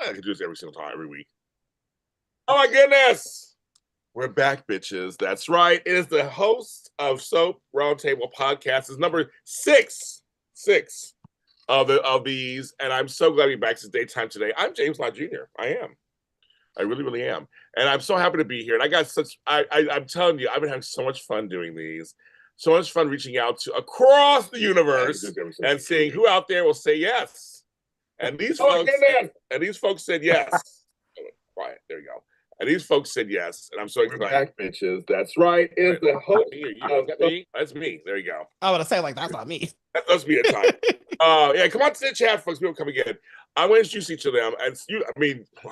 I can do this every single time, every week. Oh my goodness. We're back, bitches. That's right. It is the host of Soap Roundtable podcast. It's number six of these. And I'm so glad to be back since daytime today. I'm James Lott Jr. I am. I really, really am. And I'm so happy to be here. And I got I'm telling you, I've been having so much fun doing these. So much fun reaching out to across the universe and seeing who out there will say yes. And these folks said yes. Quiet. There you go. And these folks said yes, and I'm so excited. Back, bitches. That's right. It's the host. That's me. There you go. I would have said like that's not me. That must be a time. Yeah, come on to the chat, folks. People coming in. I want to introduce each of them, and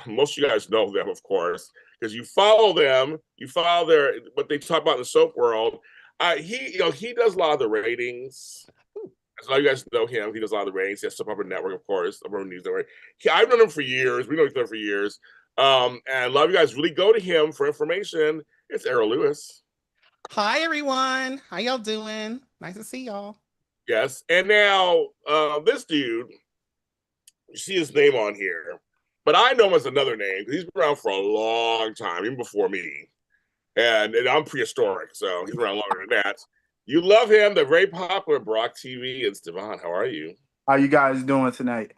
most of you guys know them, of course, because you follow them. You follow what they talk about in the soap world. He does a lot of the ratings. So a lot of you guys know him. He does a lot of the ratings. He has Soap Opera Network, of course, Soap Opera News Network. I've known him for years. We know each other for years. And a lot of you guys really go to him for information. It's Errol Lewis. Hi, everyone. How y'all doing? Nice to see y'all. Yes. And now this dude, you see his name on here, but I know him as another name because he's been around for a long time, even before me. And I'm prehistoric, so he's around longer than that. You love him, the very popular Brock TV. It's Davon. How are you? How you guys doing tonight?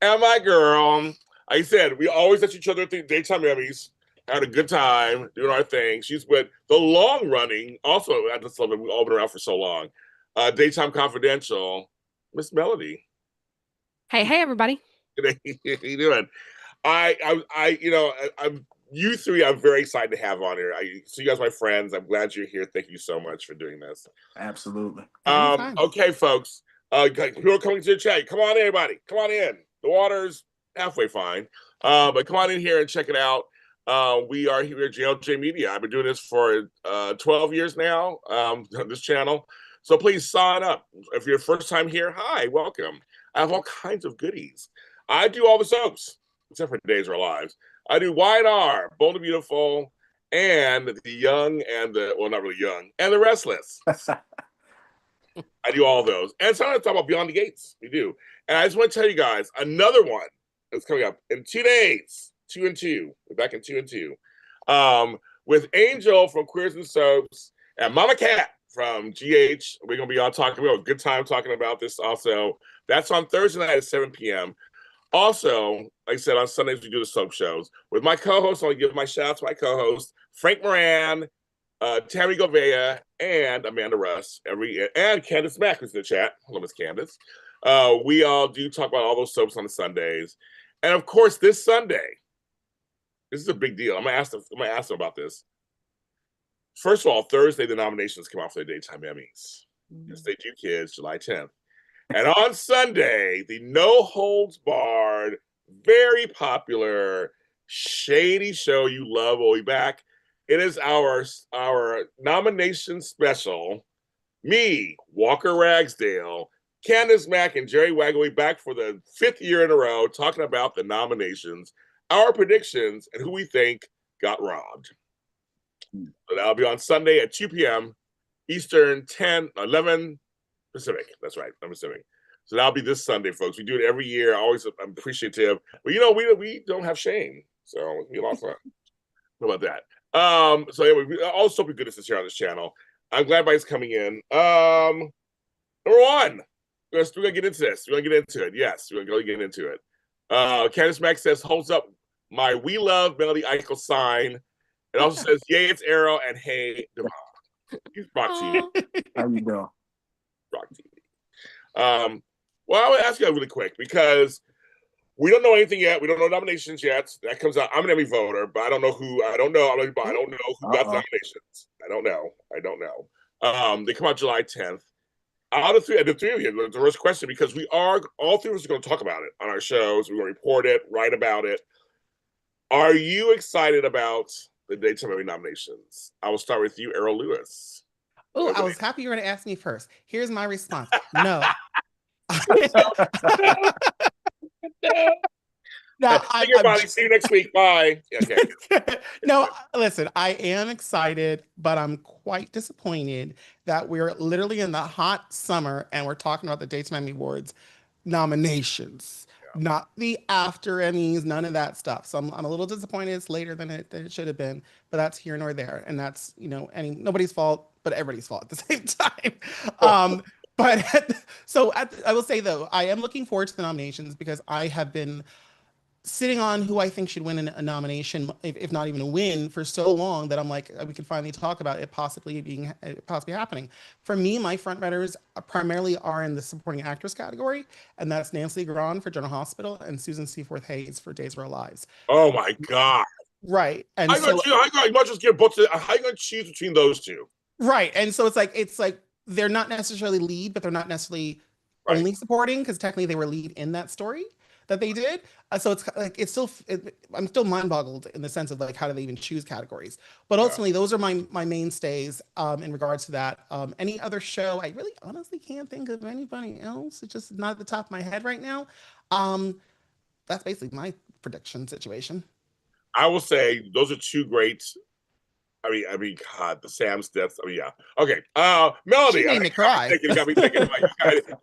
And my girl, like I said, we always at each other at the daytime Emmys, had a good time doing our thing. She's with the long running, also I just love it. We've all been around for so long. Daytime Confidential, Miss Melodie. Hey, everybody. How you doing? I'm you three. I'm very excited to have on here. So you guys, my friends, I'm glad you're here. Thank you so much for doing this. Absolutely. Okay, folks. People are coming to the chat. Come on, everybody. Come on in. The water's halfway fine, but come on in here and check it out. We are here at JLJ Media. I've been doing this for 12 years now. On this channel. So please sign up. If you're first time here, hi, welcome. I have all kinds of goodies. I do all the soaps, except for Days of Our Lives. I do Y&R, Bold and Beautiful, and the Young and not really young, and the Restless. I do all those. And sometimes talk about Beyond the Gates. We do. And I just want to tell you guys, another one that's coming up in 2 days, 2 and 2. We're back in 2 and 2. With Angel from Queers and Soaps and Mama Cat from GH. We're going to be on talking. We have a good time talking about this also. That's on Thursday night at 7 p.m. Also, like I said, on Sundays, we do the soap shows. With my co-host, I'll give my shout out to my co-host, Frank Moran, Tammy Govea, and Amanda Russ, and Candace Mack, who's in the chat. Hello, Miss Candace. We all do talk about all those soaps on the Sundays. And of course, this Sunday, this is a big deal. I'm gonna ask them about this. First of all, Thursday, the nominations come out for the Daytime Emmys. Yes, they do, kids, July 10th. And on Sunday, the No Holds Barred, very popular, shady show you love will be back. It is our nomination special. Me, Walker Ragsdale, Candace Mack, and Jerry Waggle will be back for the 5th year in a row talking about the nominations, our predictions, and who we think got robbed. So that'll be on Sunday at 2 p.m. Eastern, 11 Pacific. That's right, 11 Pacific. So that'll be this Sunday, folks. We do it every year. I'm appreciative. But, we don't have shame. So it'll be a lot of fun. How about that? So anyway, all soapy goodness here on this channel. I'm glad everybody's coming in. Number one. We're going to get into this. We're going to get into it. Yes, we're going to get into it. Candace Mack says, holds up my We Love Melodie Aikels sign. It also says, yay, it's Errol, and hey, Devon. He's Brock TV. How you doing? Brock TV. Well, I would ask you really quick because we don't know anything yet. We don't know nominations yet. That comes out. I'm an Emmy voter, but I don't know who. I don't know who got the nominations. I don't know. They come out July 10th. Out of the three of you, the first question, because all three of us are going to talk about it on our shows. We're going to report it, write about it. Are you excited about the Daytime Emmy nominations? I will start with you, Errol Lewis. Oh, I was happy you were going to ask me first. Here's my response. No. Now, see you next week. Bye. Okay. No, listen, I am excited, but I'm quite disappointed that we're literally in the hot summer and we're talking about the Daytime Emmy Awards nominations. not the after Emmys, none of that stuff. So I'm a little disappointed it's later than it should have been, but that's here nor there. And that's, nobody's fault, but everybody's fault at the same time. But I will say though, I am looking forward to the nominations because I have been sitting on who I think should win a nomination, if not even a win, for so long that I'm like, we can finally talk about it possibly happening. For me, my front runners primarily are in the supporting actress category, and that's Nancy Grahn for General Hospital and Susan Seaforth Hayes for Days of Our Lives. Oh my God! Right, and you might just give books. How you gonna choose between those two? Right, and so it's like they're not necessarily lead, but they're not necessarily only supporting because technically they were lead in that story that they did. So it's like I'm still mind boggled in the sense of like how do they even choose categories? But ultimately, those are my mainstays in regards to that. Any other show, I really honestly can't think of anybody else. It's just not at the top of my head right now. That's basically my prediction situation. I will say those are two great. I mean, God, the Sam's deaths. I mean, yeah. Okay. Melodie. She made me cry. Got me thinking about you.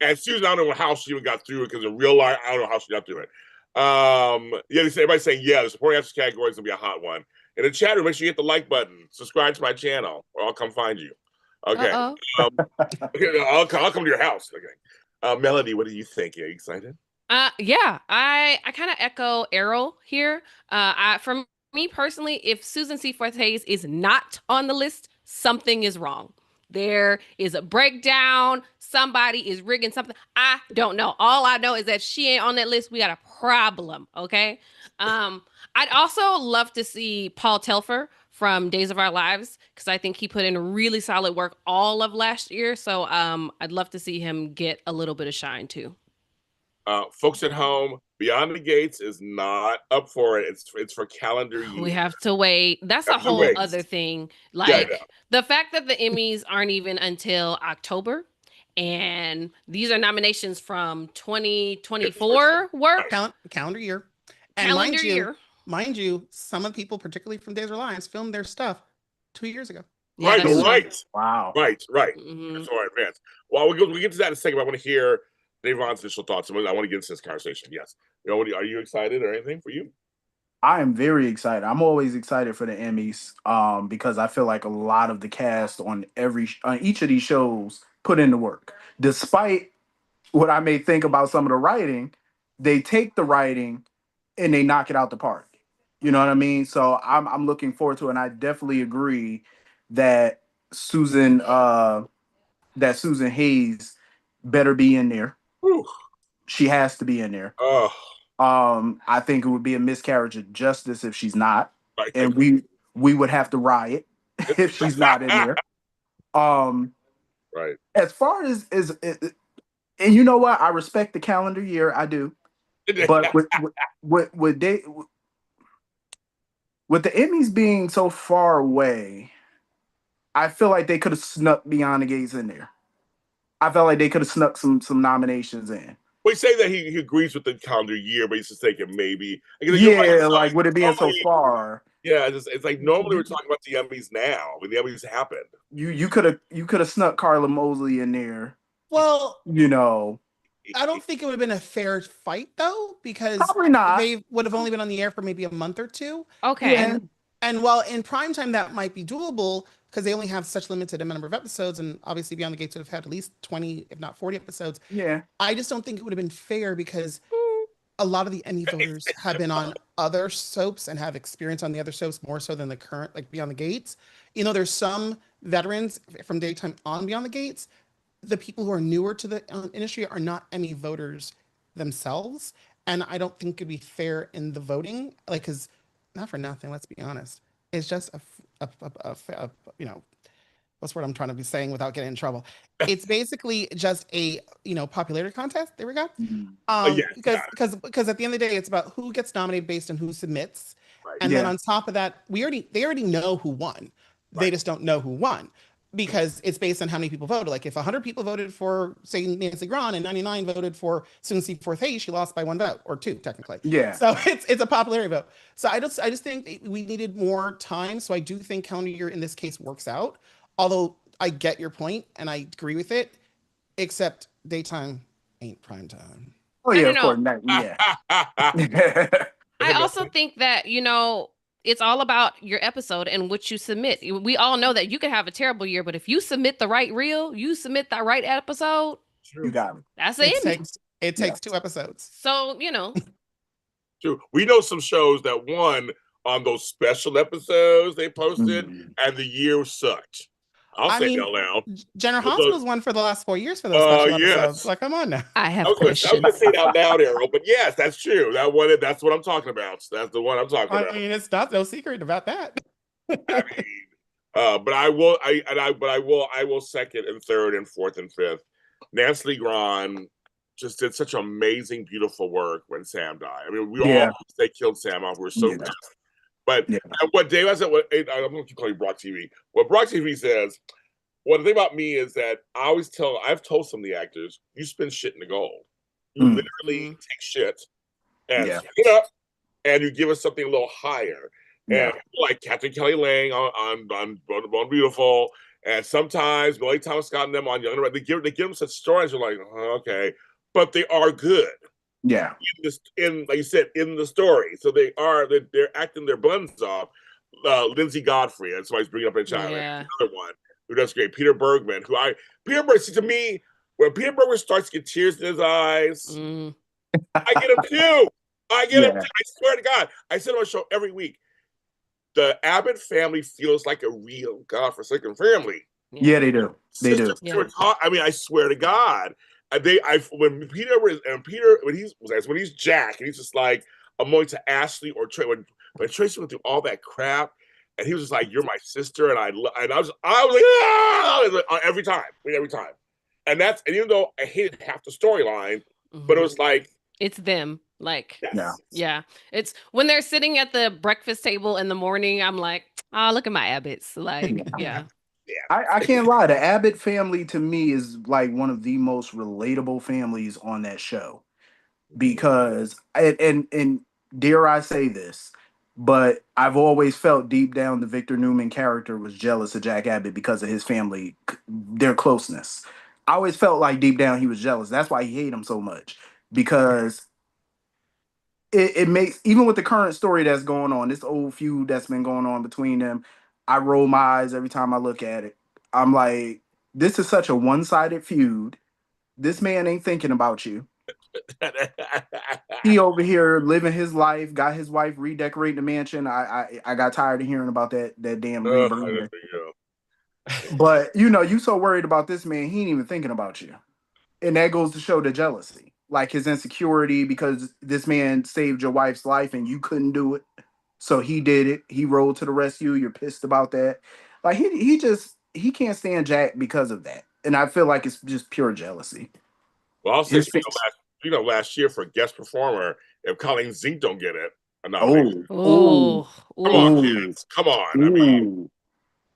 And Susan, I don't know how she even got through it because in real life, I don't know how she got through it. Yeah, everybody's saying, yeah, the supporting actress category is going to be a hot one. In the chat room, make sure you hit the like button, subscribe to my channel, or I'll come find you. Okay. I'll come to your house. Okay. Melodie, what do you think? Are you excited? Yeah, I kind of echo Errol here. From me personally, if Susan Seaforth Hayes is not on the list, something is wrong. There is a breakdown. Somebody is rigging something. I don't know. All I know is that she ain't on that list. We got a problem. Okay. I'd also love to see Paul Telfer from Days of Our Lives because I think he put in really solid work all of last year. So I'd love to see him get a little bit of shine too. Folks at home, Beyond the Gates is not up for it. It's for calendar year. We have to wait. That's a whole other thing. Like the fact that the Emmys aren't even until October, and these are nominations from 2024 work. Calendar year. And mind you, some of the people, particularly from Days of Our Lives, filmed their stuff 2 years ago. Yeah, right. Wow. Right. Mm-hmm. That's all right, advance. Well, we'll get to that in a second. But I want to hear Davon's initial thoughts. I want to get into this conversation. Yes. Are you excited or anything for you? I am very excited. I'm always excited for the Emmys because I feel like a lot of the cast on each of these shows put in the work. Despite what I may think about some of the writing, they take the writing and they knock it out the park. You know what I mean? So I'm looking forward to it. And I definitely agree that Susan Hayes better be in there. Whew. She has to be in there. Oh. I think it would be a miscarriage of justice if she's not, and we would have to riot if she's not in there. Right. As far as and you know what, I respect the calendar year, I do, but with the Emmys being so far away, I feel like they could have snuck Beyond the Gates in there. I felt like they could have snuck some nominations in. We say that he agrees with the calendar year, but he's just thinking maybe. Yeah, like with it being so far. Yeah, it's like normally we're talking about the Emmys now when the Emmys happened. You could have snuck Carla Mosley in there. Well, I don't think it would have been a fair fight though, because probably not. They would have only been on the air for maybe a month or two. Okay. Yeah. And while in primetime that might be doable because they only have such limited number of episodes, and obviously Beyond the Gates would have had at least 20, if not 40 episodes. Yeah. I just don't think it would have been fair because a lot of the Emmy voters have been on other soaps and have experience on the other soaps more so than the current, like Beyond the Gates. There's some veterans from daytime on Beyond the Gates. The people who are newer to the industry are not Emmy voters themselves. And I don't think it'd be fair in the voting, like, because not for nothing, let's be honest. It's just what's what I'm trying to be saying without getting in trouble. It's basically just a, popularity contest. There we go. Because at the end of the day, it's about who gets nominated based on who submits. Right. And then on top of that, they already know who won. Right. They just don't know who won because it's based on how many people voted. Like if 100 people voted for, say, Nancy Grahn and 99 voted for Susan Seaforth Hayes, she lost by 1 vote or 2 technically. Yeah. So it's a popularity vote. So I just think we needed more time. So I do think calendar year in this case works out. Although I get your point and I agree with it, except daytime ain't prime time. Oh I yeah, don't of course. know. Yeah. I also think that, it's all about your episode and what you submit. We all know that you can have a terrible year, but if you submit the right reel, you submit the right episode, You got me. that's an Emmy. It takes 2 episodes. So, True. We know some shows that won on those special episodes they posted, Mhm. and the year sucked. I'll say it out loud. General So- Hospital's won for the last 4 years for those special episodes. yes. Like, come on now. I have I was questions. going to say it out loud, Errol, but yes, that's true. That's what I'm talking about. That's the one I'm talking I about. mean, it's not no secret about that. I mean, but I will second and third and fourth and fifth. Nancy Legron just did such amazing, beautiful work when Sam died. I mean, they killed Sam off. We were so pissed. But what Dave, I'm going to keep calling you Brock TV. What Brock TV says, well, the thing about me is that I've told some of the actors, you spin shit in the gold. You literally take shit and spin it up, and you give us something a little higher. And like Captain Kelly Lang on Born Beautiful, and sometimes Billy Thomas Scott and them on Young and Red, they give them such stories. You're like, okay, but they are good. Yeah. Like you said, in the story, so they're acting their buns off. Lindsay Godfrey, and somebody's bringing up in China. Another one who does great. Peter Bergman, to me, when Peter Bergman starts to get tears in his eyes, I get him too. I get him. I swear to God, I said on my show every week. The Abbott family feels like a real godforsaken family. Yeah, they do. They do. I mean, I swear to God, when he's Jack and he's just like, I'm going to Ashley or Tracy. When Tracy went through all that crap, and he was just like, "You're my sister," and I was like, ah! every time, and even though I hated half the storyline, but it was like it's them. Like, yeah. It's when they're sitting at the breakfast table in the morning, I'm like, look at my Abbotts. Like, yeah. I can't lie. The Abbott family to me is like one of the most relatable families on that show, because and dare I say this, but I've always felt deep down the Victor Newman character was jealous of Jack Abbott because of his family, their closeness. I always felt like deep down he was jealous. That's why he hated him so much, because it makes, even with the current story that's going on, this old feud that's been going on between them, I roll my eyes every time I look at it. I'm like, this is such a one-sided feud. This man ain't thinking about you. He over here living his life, got his wife redecorating the mansion. I got tired of hearing about that damn rebranding. But you so worried about this man, he ain't even thinking about you. And that goes to show the jealousy. Like his insecurity because this man saved your wife's life and you couldn't do it. So he did it. He rolled to the rescue. You're pissed about that. Like he can't stand Jack because of that. And I feel like it's just pure jealousy. Well, I'll say last year for guest performer, if Colleen Zink don't get it, I'm not come on, kids. Come on. I mean,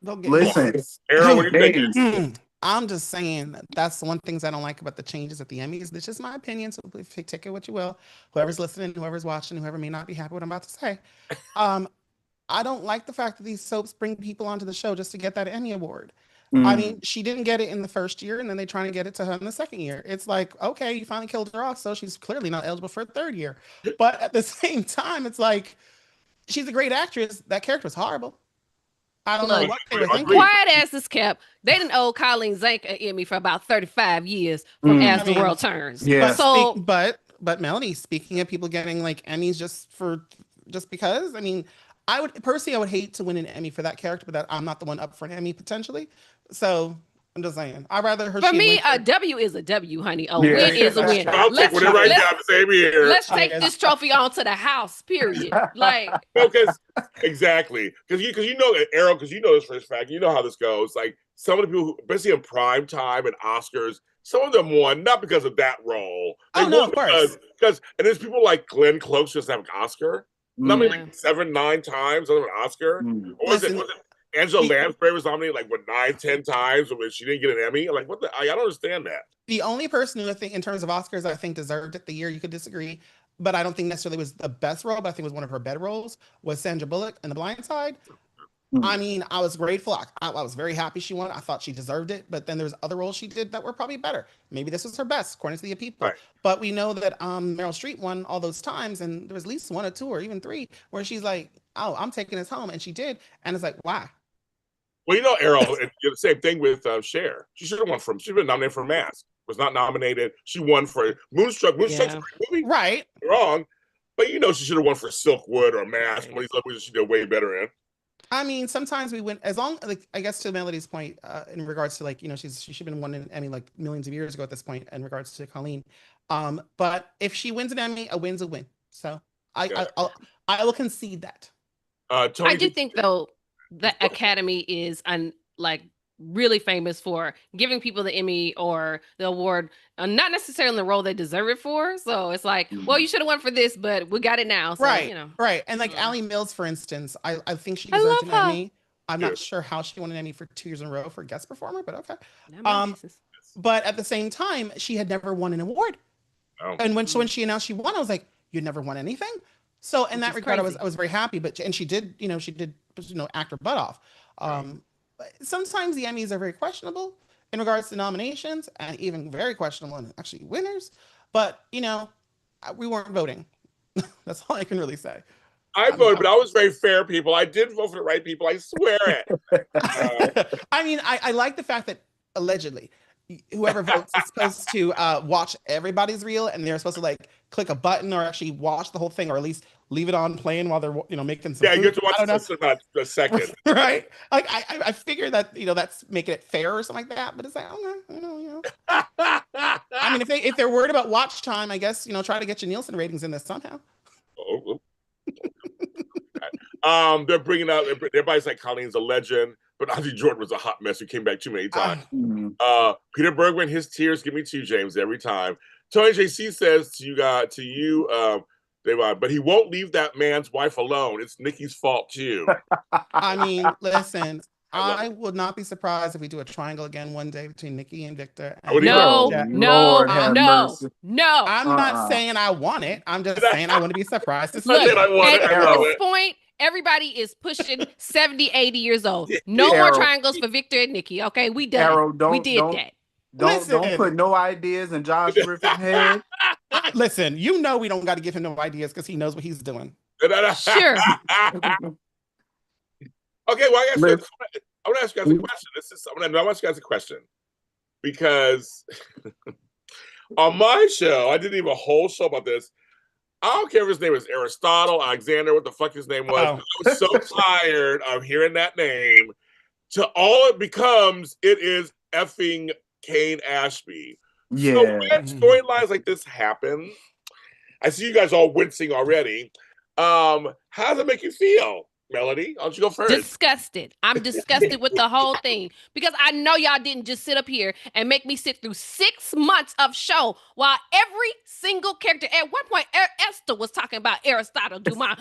listen, Errol, what do you think? I'm just saying that's one things I don't like about the changes at the Emmys. This is my opinion, so take it what you will. Whoever's listening, whoever's watching, whoever may not be happy with what I'm about to say. I don't like the fact that these soaps bring people onto the show just to get that Emmy award. I mean, she didn't get it in the first year, and then they trying to get it to her in the second year. It's like, okay, you finally killed her off, so she's clearly not eligible for a third year. But at the same time, it's like, she's a great actress. That character was horrible. I don't know what they were thinking. Quiet as this kept. They didn't owe Colleen Zink an Emmy for about 35 years from As the World Turns. Yeah. But Melanie, speaking of people getting like Emmys just because, I mean, I would hate to win an Emmy for that character, but that I'm not the one up for an Emmy potentially. So I'm just saying, I'd rather her. For me, a W is a W, honey. A win is a win. I'll take whatever I got. Same here. Let's take this trophy on to the house. Period. Like, exactly, because you know that, Errol, because you know this for a fact. You know how this goes. Like some of the people, especially in prime time and Oscars, some of them won not because of that role. They won of course. Because and there's people like Glenn Close just have an Oscar. Not maybe like 7-9 times on an Oscar. Or was it Angela Lansbury was nominated like 9-10 times when she didn't get an Emmy? Like what I don't understand that. The only person who I think in terms of Oscars I think deserved it the year, you could disagree, but I don't think necessarily was the best role, but I think it was one of her better roles, was Sandra Bullock in The Blind Side. I mean, I was grateful. I was very happy she won. I thought she deserved it. But then there's other roles she did that were probably better. Maybe this was her best, according to the people. Right. But we know that Meryl Streep won all those times, and there was at least one or two or even three where she's like, "Oh, I'm taking this home," and she did. And it's like, why? Well, Errol, and the same thing with Cher. She should have won from. She's been nominated for Mask. Was not nominated. She won for Moonstruck. Moonstruck's a great movie. Right. Wrong. But she should have won for Silkwood or Mask. One of these other movies she did way better in. I mean, sometimes we win as long like I guess to Melody's point in regards to like she should have been won an Emmy like millions of years ago at this point in regards to Colleen. But if she wins an Emmy, a win's a win. So I will concede that. Tony, I do think though the Academy is really famous for giving people the Emmy or the award, not necessarily in the role they deserve it for. So it's like, well, you should have won for this, but we got it now. So, right. And like Allie Mills, for instance, I think she I deserved an love her. Emmy. I'm not sure how she won an Emmy for 2 years in a row for guest performer, but okay. Not my business. But at the same time, she had never won an award. Oh. And when she announced she won, I was like, you never won anything. So in that regard, I was very happy. But she did act her butt off. But sometimes the Emmys are very questionable in regards to nominations, and even very questionable in actually winners. But we weren't voting. That's all I can really say. I voted, but I was very fair, people. I did vote for the right people. I swear it. I mean, I like the fact that allegedly whoever votes is supposed to watch everybody's reel, and they're supposed to like click a button or actually watch the whole thing, or at least leave it on playing while they're making some. Yeah, food. you have to watch this in about a second, right? Like I figure that that's making it fair or something like that, but it's like I mean, if they're worried about watch time, I guess try to get your Nielsen ratings in this somehow. They're bringing out. Everybody's like Colleen's a legend, but Auntie Jordan was a hot mess who came back too many times. Peter Bergman, his tears give me two, James, every time. Tony JC says to you, Davon, but he won't leave that man's wife alone. It's Nikki's fault too. I mean, listen, I would not be surprised if we do a triangle again one day between Nikki and Victor. No. I'm not saying I want it. I'm just saying I wouldn't be surprised to see it. At this it. point, everybody is pushing 70, 80 years old. No more triangles for Victor and Nikki. Okay, we done. Arrow, we did that. Don't put no ideas in Josh Griffin's head. Listen, we don't got to give him no ideas because he knows what he's doing. Sure. Okay, well, I want to ask you guys a question. I want to ask you guys a question because on my show, I didn't even a whole show about this. I don't care if his name was Aristotle, Alexander, what the fuck his name was. I was so tired of hearing that name. To all it becomes, it is effing Kane Ashby. Yeah. So when storylines like this happen, I see you guys all wincing already. How does it make you feel, Melody? Why don't you go first? Disgusted. I'm disgusted with the whole thing because I know y'all didn't just sit up here and make me sit through 6 months of show while every single character at one point Esther was talking about Aristotle Dumas.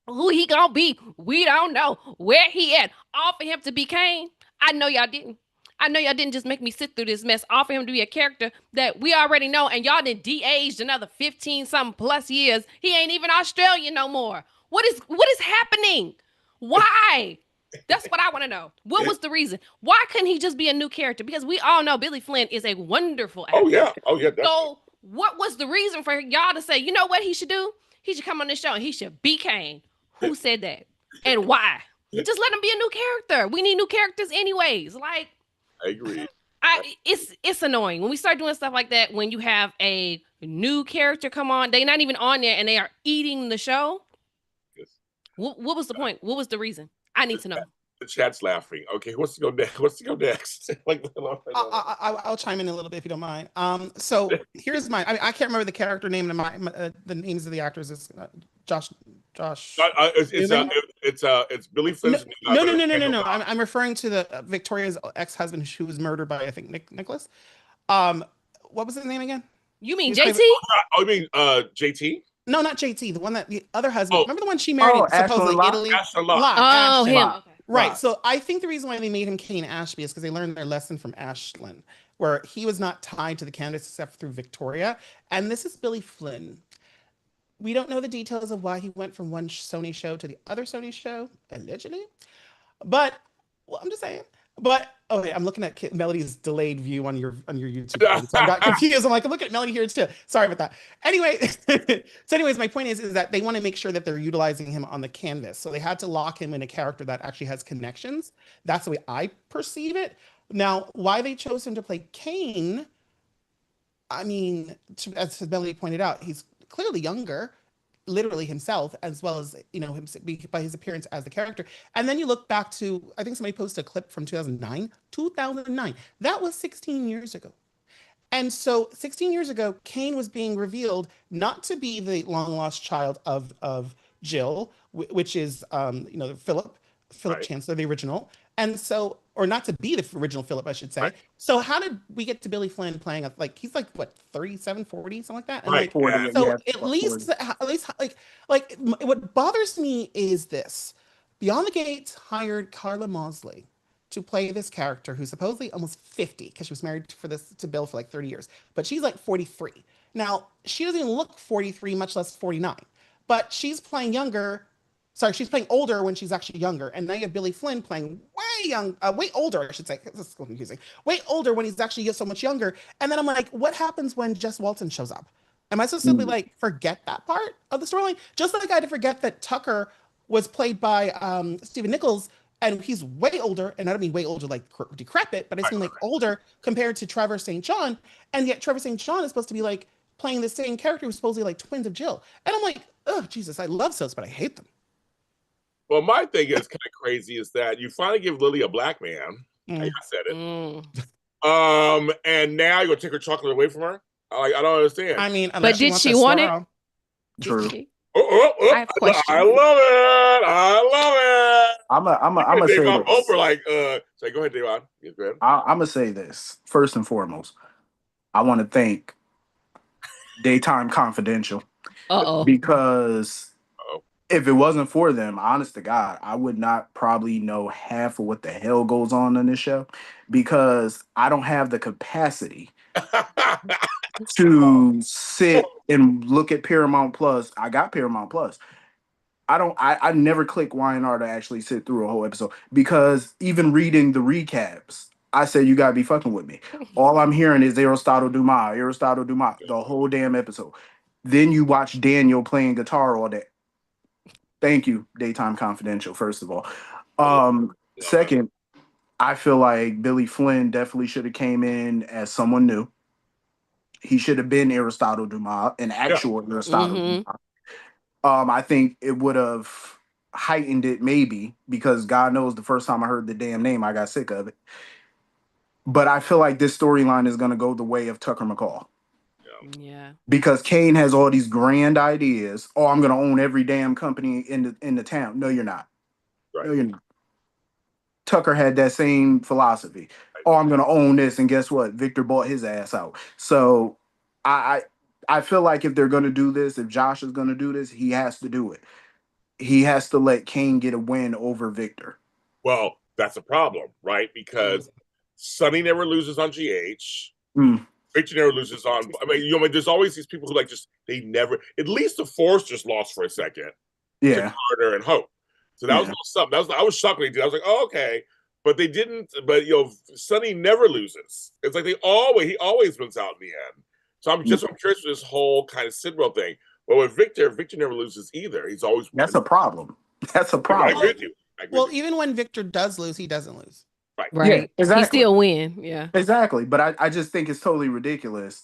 Who he gonna be? We don't know. Where he at? All for him to be Kane? I know y'all didn't. I know y'all didn't just make me sit through this mess. All for him to be a character that we already know, and y'all done de-aged another 15-something plus years. He ain't even Australian no more. What is happening? Why? That's what I want to know. What was the reason? Why couldn't he just be a new character? Because we all know Billy Flynn is a wonderful actor. Oh yeah. Definitely. So what was the reason for y'all to say, you know what he should do? He should come on this show and he should be Kane. Who said that? And why? Just let him be a new character. We need new characters anyways. Like, I agree. It's annoying when we start doing stuff like that. When you have a new character come on, they're not even on there and they are eating the show. Yes. What was the point? What was the reason? I need to know. The chat's laughing. Okay, who wants to go next? I'll chime in a little bit if you don't mind. So here's mine. I can't remember the character name and the names of the actors. It's Josh. It's Billy Flynn's. No. I'm referring to the Victoria's ex-husband who was murdered by I think Nicholas. What was his name again? You mean JT? You mean JT? No, not JT. The one the other husband. Remember the one she married supposedly Italy? Ashton Locke. Him. Okay. Right. So I think the reason why they made him Kane Ashby is because they learned their lesson from Ashland, where he was not tied to the candidates except through Victoria. And this is Billy Flynn. We don't know the details of why he went from one Sony show to the other Sony show, allegedly. But well, I'm just saying. But okay, I'm looking at Melody's delayed view on your YouTube thing, so I got confused. I'm like, I'm looking at Melody here too. Sorry about that. Anyway, so anyways, my point is that they want to make sure that they're utilizing him on the canvas, so they had to lock him in a character that actually has connections. That's the way I perceive it. Now, why they chose him to play Kane? I mean, as Melody pointed out, he's clearly younger, literally himself, as well as him by his appearance as the character. And then you look back to, I think somebody posted a clip from 2009. 2009. That was 16 years ago. And so 16 years ago, Kane was being revealed not to be the long lost child of Jill, which is Philip Right. Chancellor, the original. And so, or not to be the original Philip, I should say. Right. So how did we get to Billy Flynn playing he's like what, 37, 40, something like that? And Right. 40, so yeah, at least what bothers me is this. Beyond the Gates hired Carla Mosley to play this character who's supposedly almost 50 because she was married to Bill for like 30 years, but she's like 43. Now, she doesn't even look 43, much less 49, but she's playing younger. Sorry, she's playing older when she's actually younger. And now you have Billy Flynn playing way older, I should say. This is confusing. Way older when he's actually so much younger. And then I'm like, what happens when Jess Walton shows up? Am I supposed to simply forget that part of the storyline? Just like I had to forget that Tucker was played by Stephen Nichols, and he's way older, and I don't mean way older like decrepit, but I just mean like older compared to Trevor St. John, and yet Trevor St. John is supposed to be like playing the same character who's supposedly like twins of Jill. And I'm like, oh, Jesus, I love soaps, but I hate them. Well, my thing is kind of crazy is that you finally give Lily a black man. I said it. And now you're going to take her chocolate away from her? I don't understand. I mean, but did she want it? True. I have questions. I love it. I love it. I'm gonna say this. Over say, go ahead, Davon. Go ahead. I'm gonna say this first and foremost. I want to thank Daytime Confidential because if it wasn't for them, honest to God, I would not probably know half of what the hell goes on in this show because I don't have the capacity to sit and look at Paramount Plus. I got Paramount Plus. I never click Y&R to actually sit through a whole episode because even reading the recaps, I said, you gotta be fucking with me. All I'm hearing is Aristotle Dumas, the whole damn episode. Then you watch Daniel playing guitar all day. Thank you, Daytime Confidential, first of all. Second, I feel like Billy Flynn definitely should have came in as someone new. He should have been Aristotle Dumas, an actual Aristotle Dumas. I think it would have heightened it maybe because God knows the first time I heard the damn name, I got sick of it. But I feel like this storyline is going to go the way of Tucker McCall. Yeah. Because Kane has all these grand ideas. Oh, I'm going to own every damn company in the town. No, you're not. Right. No, you're not. Tucker had that same philosophy. Oh, I'm going to own this. And guess what? Victor bought his ass out. So I feel like if they're going to do this, if Josh is going to do this, he has to do it. He has to let Kane get a win over Victor. Well, that's a problem, right? Because Sonny never loses on GH. Victor never loses on. I mean, there's always these people who they never. At least the Force just lost for a second. Yeah. To Carter and Hope. So that was a little something. I was shocked when they did. I was like, oh, okay. But they didn't. But Sonny never loses. It's like he always wins out in the end. So I'm curious with this whole kind of Sidwell thing. Well, with Victor never loses either. He's always That's a problem. That's a problem. I agree with you. Even when Victor does lose, he doesn't lose. Right. Yeah, exactly. He still win. Yeah. Exactly. But I just think it's totally ridiculous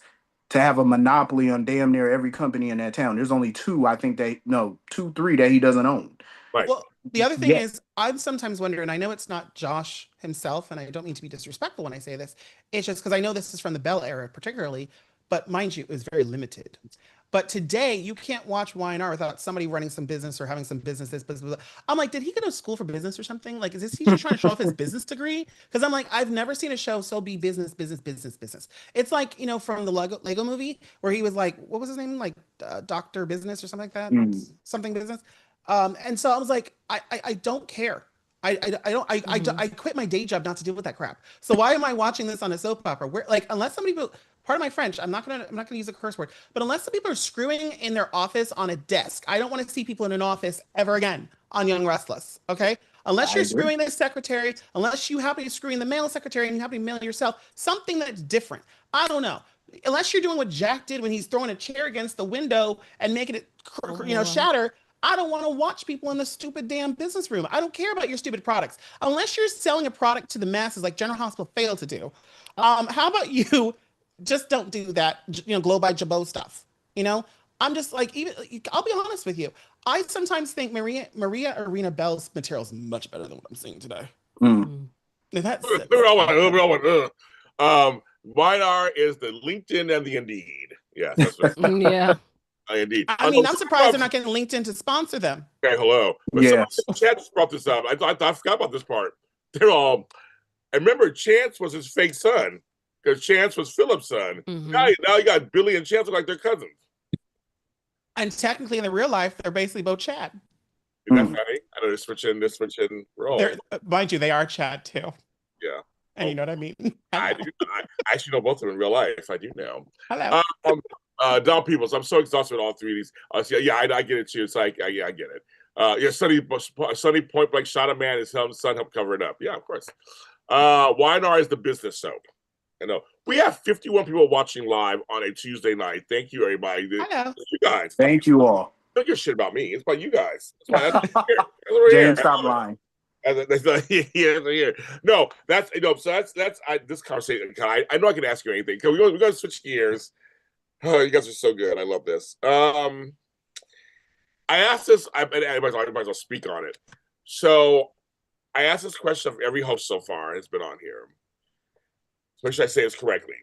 to have a monopoly on damn near every company in that town. There's only two, I think 2-3 that he doesn't own. Right. Well, the other thing is, I'm sometimes wondering, and I know it's not Josh himself, and I don't mean to be disrespectful when I say this. It's just because I know this is from the Bell era, particularly, but mind you, it was very limited. But today, you can't watch Y&R without somebody running some business or having some businesses. I'm like, did he go to school for business or something? Like, is he just trying to show off his business degree? Because I'm like, I've never seen a show so be business. It's like, from the Lego movie where he was like, what was his name? Like Dr. Business or something like that? Something business. And so I was like, I don't care. I quit my day job not to deal with that crap. So why am I watching this on a soap opera? Where unless somebody Pardon my French. I'm not gonna use a curse word. But unless the people are screwing in their office on a desk, I don't want to see people in an office ever again on Young Restless. Okay. Unless I you're agree. screwing the secretary, unless you happen to be screwing the male secretary and you happen to mail yourself, something that's different. I don't know. Unless you're doing what Jack did when he's throwing a chair against the window and making it, shatter. I don't want to watch people in the stupid damn business room. I don't care about your stupid products. Unless you're selling a product to the masses like General Hospital failed to do. How about you just don't do that, glow by Jabot stuff? You know, I'm just like, even I'll be honest with you. I sometimes think Maria Arena Bell's material is much better than what I'm seeing today. Mm. That's YNR is the LinkedIn and the Indeed. Yes, that's right. Yeah. Indeed. I mean, I'm surprised they're not getting LinkedIn to sponsor them. Okay, hello. But Yes. Chad just brought this up. I forgot about this part. They're all. I remember Chance was his fake son because Chance was Philip's son. Mhm. Now you got Billy and Chance look like they're cousins. And technically, in the real life, they're basically both Chad. Isn't that funny? I know they're switching roles. Mind you, they are Chad too. Yeah. And you know what I mean? I do. I actually know both of them in real life. I do know. Hello. Don Peoples, I'm so exhausted with all three of these. I get it too. It's like, I get it. Sonny point blank shot a man. His son helped cover it up. Yeah, of course. YNR is the business soap. I know. We have 51 people watching live on a Tuesday night. Thank you, everybody. Hello. You guys. Thank you all. Don't give shit about me. It's about you guys. That's James, stop lying. No, so that's this conversation. I know I can ask you anything. We're going to switch gears. Oh, you guys are so good. I love this. I asked this. I might as well speak on it. So I asked this question of every host so far has been on here. So make sure I say this correctly.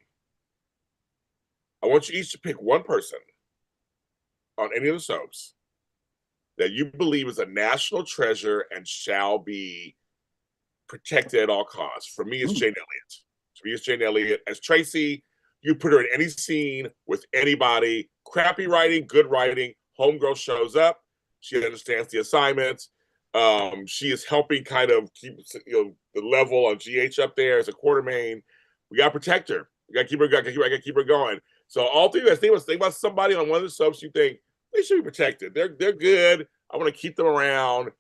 I want you each to pick one person on any of the soaps that you believe is a national treasure and shall be protected at all costs. For me, it's Jane Elliott. As Tracy, you put her in any scene with anybody. Crappy writing, good writing. Homegirl shows up. She understands the assignments. She is helping kind of keep the level on GH up there as a quartermain. We got to protect her. We got to keep her. Got to keep her going. So all three of us think about somebody on one of the soaps you think they should be protected. They're good. I want to keep them around.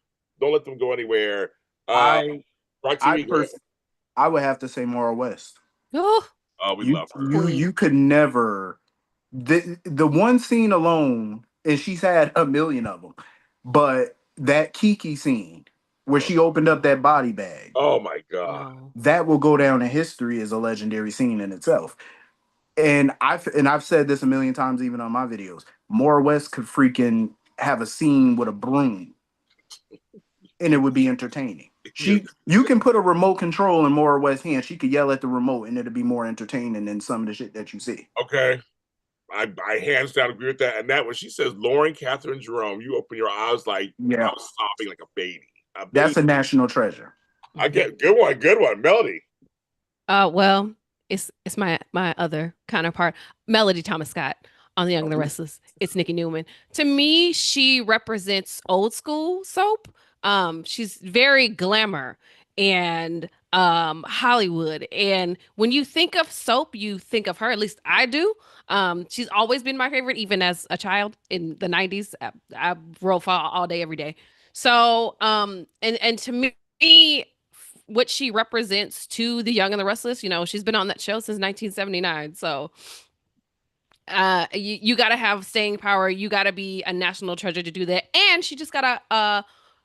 Don't let them go anywhere. I would have to say Maura West. Oh, we love her. You could never. The one scene alone, and she's had a million of them, but that Kiki scene where she opened up that body bag. Oh my God. no. That will go down in history as a legendary scene in itself. And I've said this a million times, even on my videos. Maura West could freaking have a scene with a broom, and it would be entertaining. You can put a remote control in Maura West's hand. She could yell at the remote, and it'll be more entertaining than some of the shit that you see. Okay, I hands down agree with that. And that when she says Lauren Catherine Jerome, you open your eyes like I was sobbing like a baby. That's a national treasure. I get good one, Melody. Well, it's my other counterpart, Melody Thomas Scott on The Young and the Restless. It's Nikki Newman. To me, she represents old school soap. She's very glamour and Hollywood. And when you think of soap, you think of her. At least I do. She's always been my favorite, even as a child in the 90s. I roll all day, every day. So, and to me, what she represents to The Young and the Restless, she's been on that show since 1979. So you got to have staying power. You got to be a national treasure to do that. And she just got a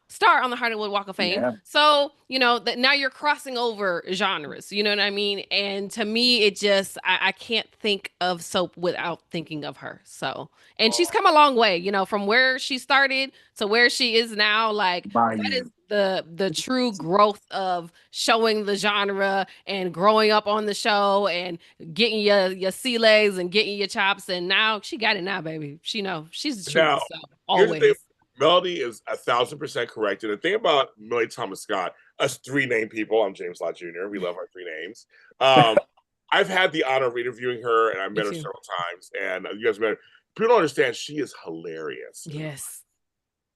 star on the Hollywood Walk of Fame. Yeah. So, that now you're crossing over genres, you know what I mean? And to me, it just, I can't think of soap without thinking of her. So, and she's come a long way, from where she started to where she is now. Like, that is the true growth of showing the genre and growing up on the show and getting your sea legs and getting your chops. And now she got it now, baby. She's the truth. Now, so, always. Melody is 1,000% correct. And the thing about Melody Thomas Scott, us three name people, I'm James Lott Jr., we love our three names. I've had the honor of interviewing her, and I've met her several times, and you guys met her. People don't understand, she is hilarious. Yes.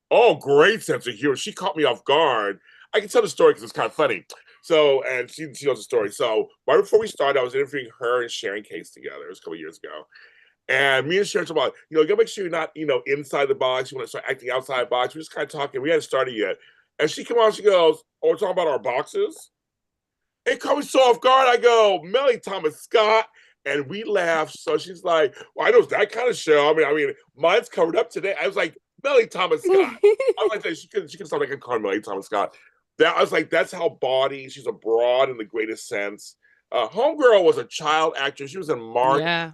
Oh, great sense of humor. She caught me off guard. I can tell the story because it's kind of funny. So, and she knows the story. So, right before we started, I was interviewing her and Sharon Case together. It was a couple years ago. And me and Sharon talked about, you gotta make sure you're not, inside the box. You want to start acting outside the box. We just kind of talking. We hadn't started yet. And she came on, she goes, "Oh, we're talking about our boxes?" It caught me so off guard. I go, "Melody Thomas Scott." And we laughed. So she's like, "Well, I know that kind of show. I mean, mine's covered up today." I was like, "Melody Thomas Scott." I was like, she could sound like a call Melody Thomas Scott. That I was like, that's how bawdy. She's a broad in the greatest sense. Homegirl was a child actress. She was in Mark Yeah.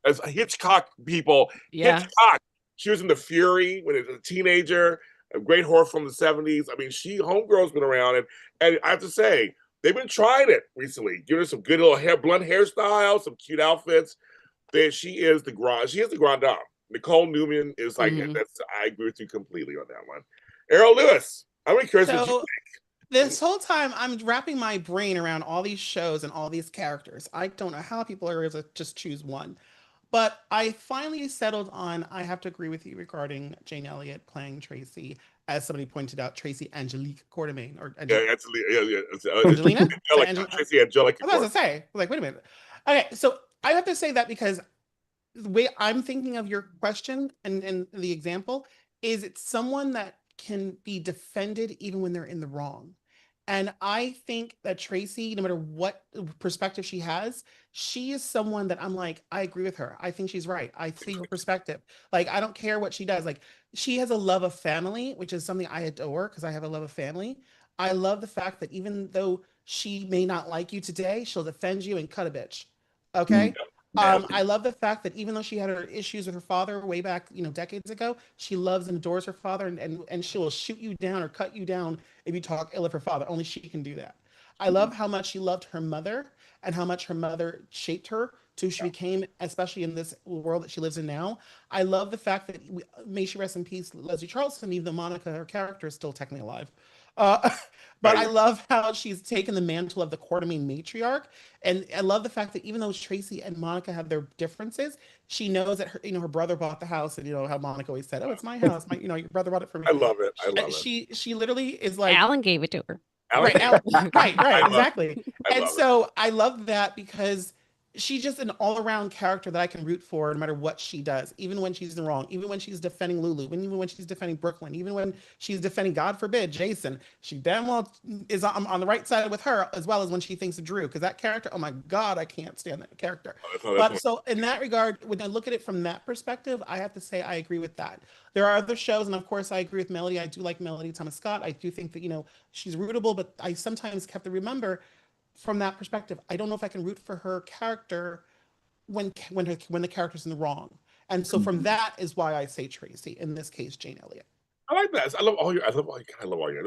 as a Hitchcock people. Yeah. Hitchcock. She was in The Fury when it was a teenager. A great horror from the 70s. I mean, Homegirl's been around, and I have to say, they've been trying it recently. Giving her some good little blunt hairstyles, some cute outfits. She is the grand dame. Nicole Newman is like, I agree with you completely on that one. Errol Lewis, I'm really curious what you think. This whole time, I'm wrapping my brain around all these shows and all these characters. I don't know how people are able to just choose one. But I finally settled on, I have to agree with you regarding Jane Elliott playing Tracy. As somebody pointed out, Tracy Angelique Quartermain. Angelina? Tracy Angelique. I was about to say, I was like, wait a minute. Okay, so I have to say that because the way I'm thinking of your question and the example is it's someone that can be defended even when they're in the wrong. And I think that Tracy, no matter what perspective she has, she is someone that I'm like, I agree with her. I think she's right. I see her perspective. Like, I don't care what she does. Like, she has a love of family, which is something I adore because I have a love of family. I love the fact that even though she may not like you today, she'll defend you and cut a bitch. Okay. I love the fact that even though she had her issues with her father way back, decades ago, she loves and adores her father, and she will shoot you down or cut you down if you talk ill of her father. Only she can do that. I love how much she loved her mother and how much her mother shaped her to she became, especially in this world that she lives in now. I love the fact that, may she rest in peace, Leslie Charleston, even though Monica, her character, is still technically alive. But I love how she's taken the mantle of the Quartermain matriarch, and I love the fact that even though Tracy and Monica have their differences, she knows that her brother bought the house, and how Monica always said, "Oh, it's my house. Your brother bought it for me." I love it. She literally is like, Alan gave it to her. Right, exactly. And so I love that because she's just an all-around character that I can root for no matter what she does, even when she's in the wrong, even when she's defending Lulu, even when she's defending Brooklyn, even when she's defending, God forbid, Jason. She damn well is on the right side with her, as well as when she thinks of Drew, because that character, oh my God, I can't stand that character. But so in that regard, when I look at it from that perspective, I have to say I agree with that. There are other shows, and of course I agree with Melody. I do like Melody Thomas Scott. I do think that, she's rootable, but I sometimes have to remember from that perspective, I don't know if I can root for her character when the character's in the wrong. And so from that is why I say Tracy, in this case, Jane Elliott. I like that. I love all your.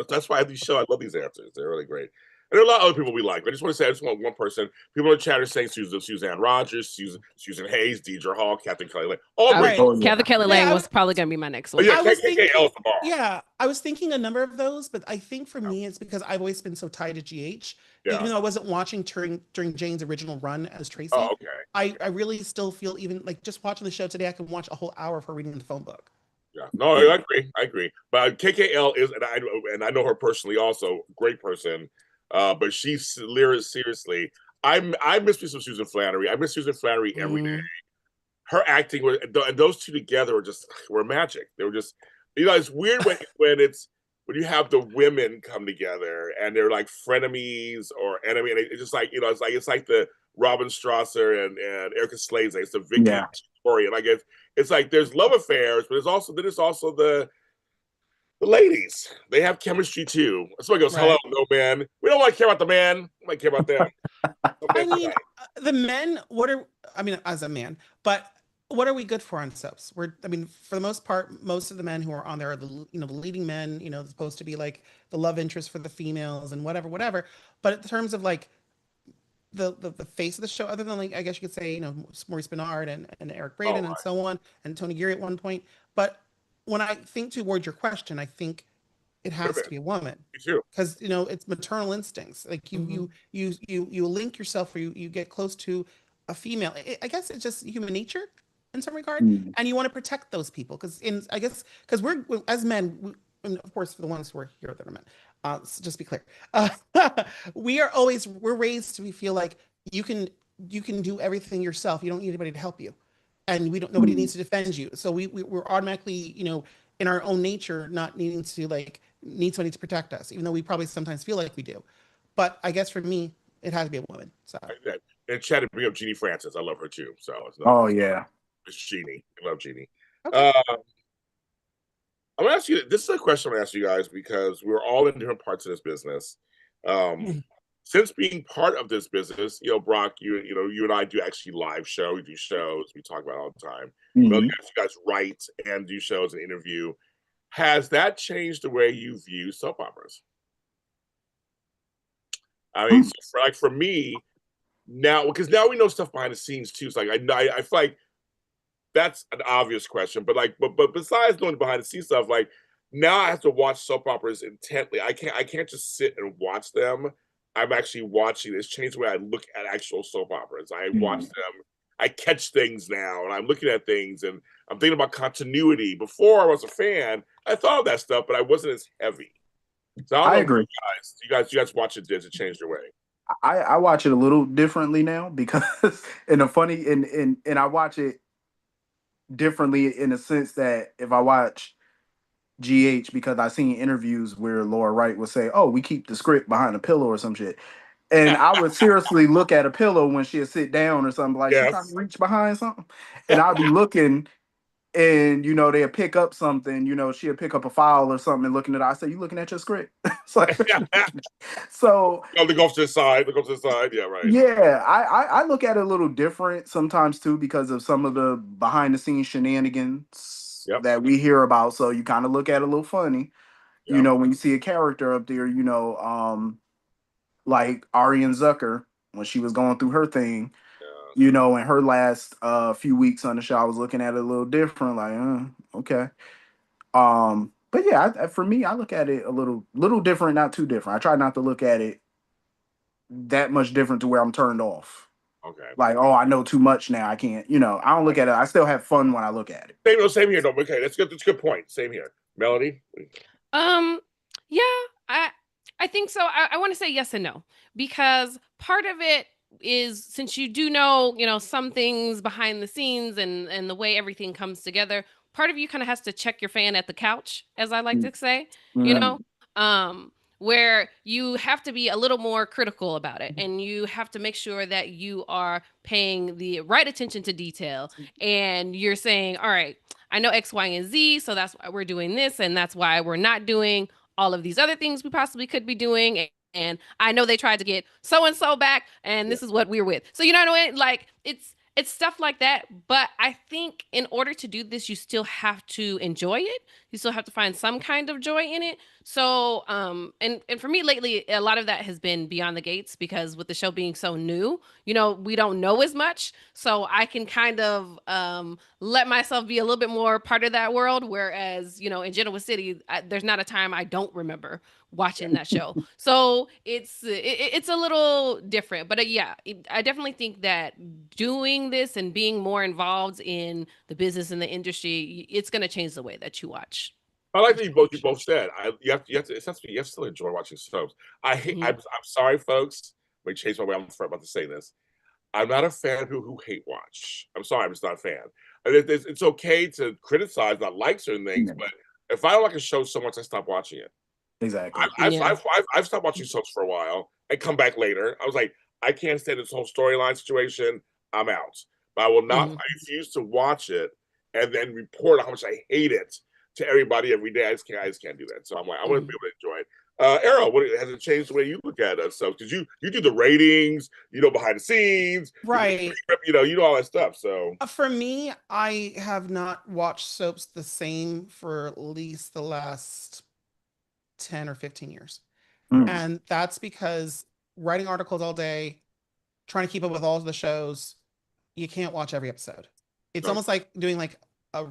That's why I have these shows. I love these answers. They're really great. And there are a lot of other people we like. But I just want to say, I just want one person. People in the chat are saying Suzanne Rogers, Susan Hayes, Deidre Hall, Captain Kelly Lane. All great. Captain Kelly Lane was probably going to be my next one. Yeah, KKL the bar. Yeah, I was thinking a number of those, but I think for me, it's because I've always been so tied to GH. Yeah. Even though I wasn't watching during Jane's original run as Tracy. Oh, okay. I really still feel, even like just watching the show today, I can watch a whole hour of her reading the phone book. Yeah, no, I agree. But KKL is, and I know her personally also, great person. But she's seriously. I miss me some Susan Flannery. I miss Susan Flannery every day. Her acting and those two together were magic. They were just, it's weird when you have the women come together and they're like frenemies or enemy, and it's just like it's like the Robin Strasser and Erica Slade. It's the Vicky story, and it's like there's love affairs, but there's also the ladies. They have chemistry too. Somebody goes, "Hello, no man. We don't want to care about the man. We might care about them." I mean, the men. As a man, but what are we good for on soaps? For the most part, most of the men who are on there are the leading men. Supposed to be like the love interest for the females and whatever. But in terms of like the face of the show, other than like I guess you could say Maurice Benard and Eric Braeden and so on, and Tony Geary at one point. But when I think toward your question, I think it has to be a woman. Me too. Because it's maternal instincts. Like you link yourself, or you get close to a female. I guess it's just human nature in some regard, and you want to protect those people because we're as men, and of course for the ones who are here that are men, So just be clear. We're raised to feel like you can you can do everything yourself. You don't need anybody to help you, and we don't nobody Mm. needs to defend you. So we're automatically, in our own nature, not needing to like need somebody to protect us, even though we probably sometimes feel like we do. But I guess for me, it has to be a woman. So And chat to bring up Jeannie Francis. I love her too. So it's another Oh yeah. It's Jeannie. I love Jeannie. okay. I'm gonna ask you. This is a question I'm gonna ask you guys because we're all in different parts of this business. Since being part of this business, Brock, you and I do actually live show. We do shows. We talk about it all the time. Mhm. You guys write and do shows and interview. Has that changed the way you view soap operas? I mean, for me now, because now we know stuff behind the scenes too. It's like I feel like that's an obvious question, but besides knowing behind the scenes stuff, like now I have to watch soap operas intently. I can't just sit and watch them. I'm actually watching. It's changed the way I look at actual soap operas. I watch them. I catch things now, and I'm looking at things, and I'm thinking about continuity. Before I was a fan, I thought of that stuff, but I wasn't as heavy. So I don't I know. agree. You guys watch it? Does it change your way? I watch it a little differently now because in a funny and I watch it differently in the sense that if I watch GH, because I seen interviews where Laura Wright would say, "Oh, we keep the script behind a pillow or some shit," and I would seriously look at a pillow when she'd sit down or something, like she trying to Yes. reach behind something, and I'd be looking, and they'll pick up something, she'll pick up a file or something and looking at it. I say, "You looking at your script?" It's like, so Oh, they go off to the side. They go to the side. Yeah, right. yeah, I look at it a little different sometimes too because of some of the behind the scenes shenanigans Yep. that we hear about. So you kind of look at it a little funny, Yep. when you see a character up there, like Ariane Zucker when she was going through her thing, in her last few weeks on the show, I was looking at it a little different, like, okay. But yeah, for me, I look at it a little different, not too different. I try not to look at it that much different to where I'm turned off. Okay. Like, oh, I know too much now. I can't, I don't look at it. I still have fun when I look at it. Same here. No, okay, that's good. That's a good point. Same here. Melody. Yeah, I think so. I want to say yes and no, because part of it is, since you do know, some things behind the scenes and the way everything comes together, part of you kind of has to check your fan at the couch, as I like to say, you Yeah. know, um, where you have to be a little more critical about it, and you have to make sure that you are paying the right attention to detail, and you're saying, all right, I know X, Y, and Z, so that's why we're doing this, and that's why we're not doing all of these other things we possibly could be doing. And I know they tried to get so and so back, and this is what we're with. So you know what I mean? Like it's stuff like that. But I think in order to do this, you still have to enjoy it. You still have to find some kind of joy in it. So and for me lately, a lot of that has been Beyond the Gates, because with the show being so new, we don't know as much. So I can kind of let myself be a little bit more part of that world. Whereas, in Genoa City, there's not a time I don't remember watching that show. So it's a little different. But yeah, I definitely think that doing this and being more involved in the business and the industry, it's going to change the way that you watch. I like that you both said. You have to. It has to be. You have to still enjoy watching soaps. I hate. I'm sorry, folks. Let me change my way. I'm about to say this. I'm not a fan of people who hate watch. I'm sorry, I'm just not a fan. It's okay to criticize, not like certain things, but if I don't like a show so much, I stop watching it. Exactly. I've stopped watching soaps for a while and come back later. I was like, I can't stand this whole storyline situation. I'm out. But I will not. I refuse to watch it and then report how much I hate it to everybody every day. I just can't do that. So I'm like, I want to be able to enjoy it. Errol, has it changed the way you look at us? So because you do the ratings, behind the scenes, Right. you know all that stuff. So For me, I have not watched soaps the same for at least the last 10 or 15 years. And that's because writing articles all day, trying to keep up with all of the shows, you can't watch every episode. It's almost like doing a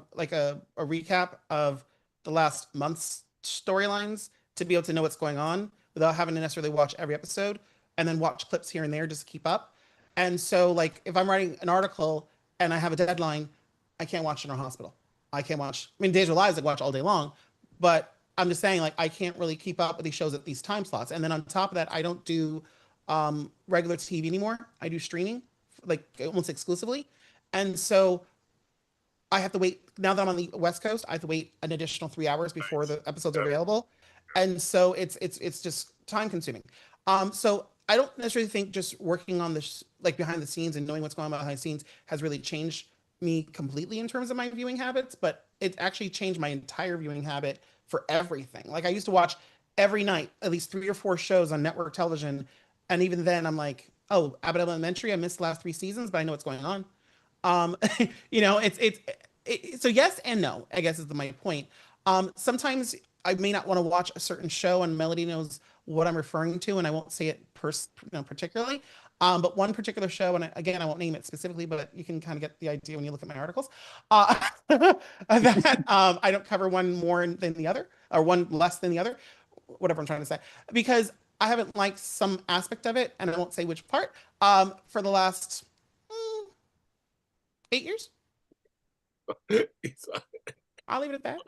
recap of the last month's storylines to be able to know what's going on without having to necessarily watch every episode, and then watch clips here and there just to keep up. And so like if I'm writing an article and I have a deadline, I can't watch it in a hospital. I can't watch, I mean, Days of Lives I watch all day long, but I'm just saying, like, I can't really keep up with these shows at these time slots. And then on top of that, I don't do regular TV anymore. I do streaming, like almost exclusively. And so I have to wait. Now that I'm on the West Coast, I have to wait an additional 3 hours before the episodes are available. And so it's just time consuming. So I don't necessarily think just working on this, like behind the scenes and knowing what's going on behind the scenes, has really changed me completely in terms of my viewing habits, but it actually changed my entire viewing habit for everything. Like I used to watch every night at least 3 or 4 shows on network television, and even then I'm like, oh, Abbott Elementary, I missed the last 3 seasons, but I know what's going on. Um, so yes and no, I guess is my point. Sometimes I may not want to watch a certain show, and Melody knows what I'm referring to, and I won't say it particularly. But one particular show, and again, I won't name it specifically, but you can kind of get the idea when you look at my articles. That I don't cover one more than the other, or one less than the other, whatever I'm trying to say, because I haven't liked some aspect of it, and I won't say which part. For the last 8 years. I'll leave it at that.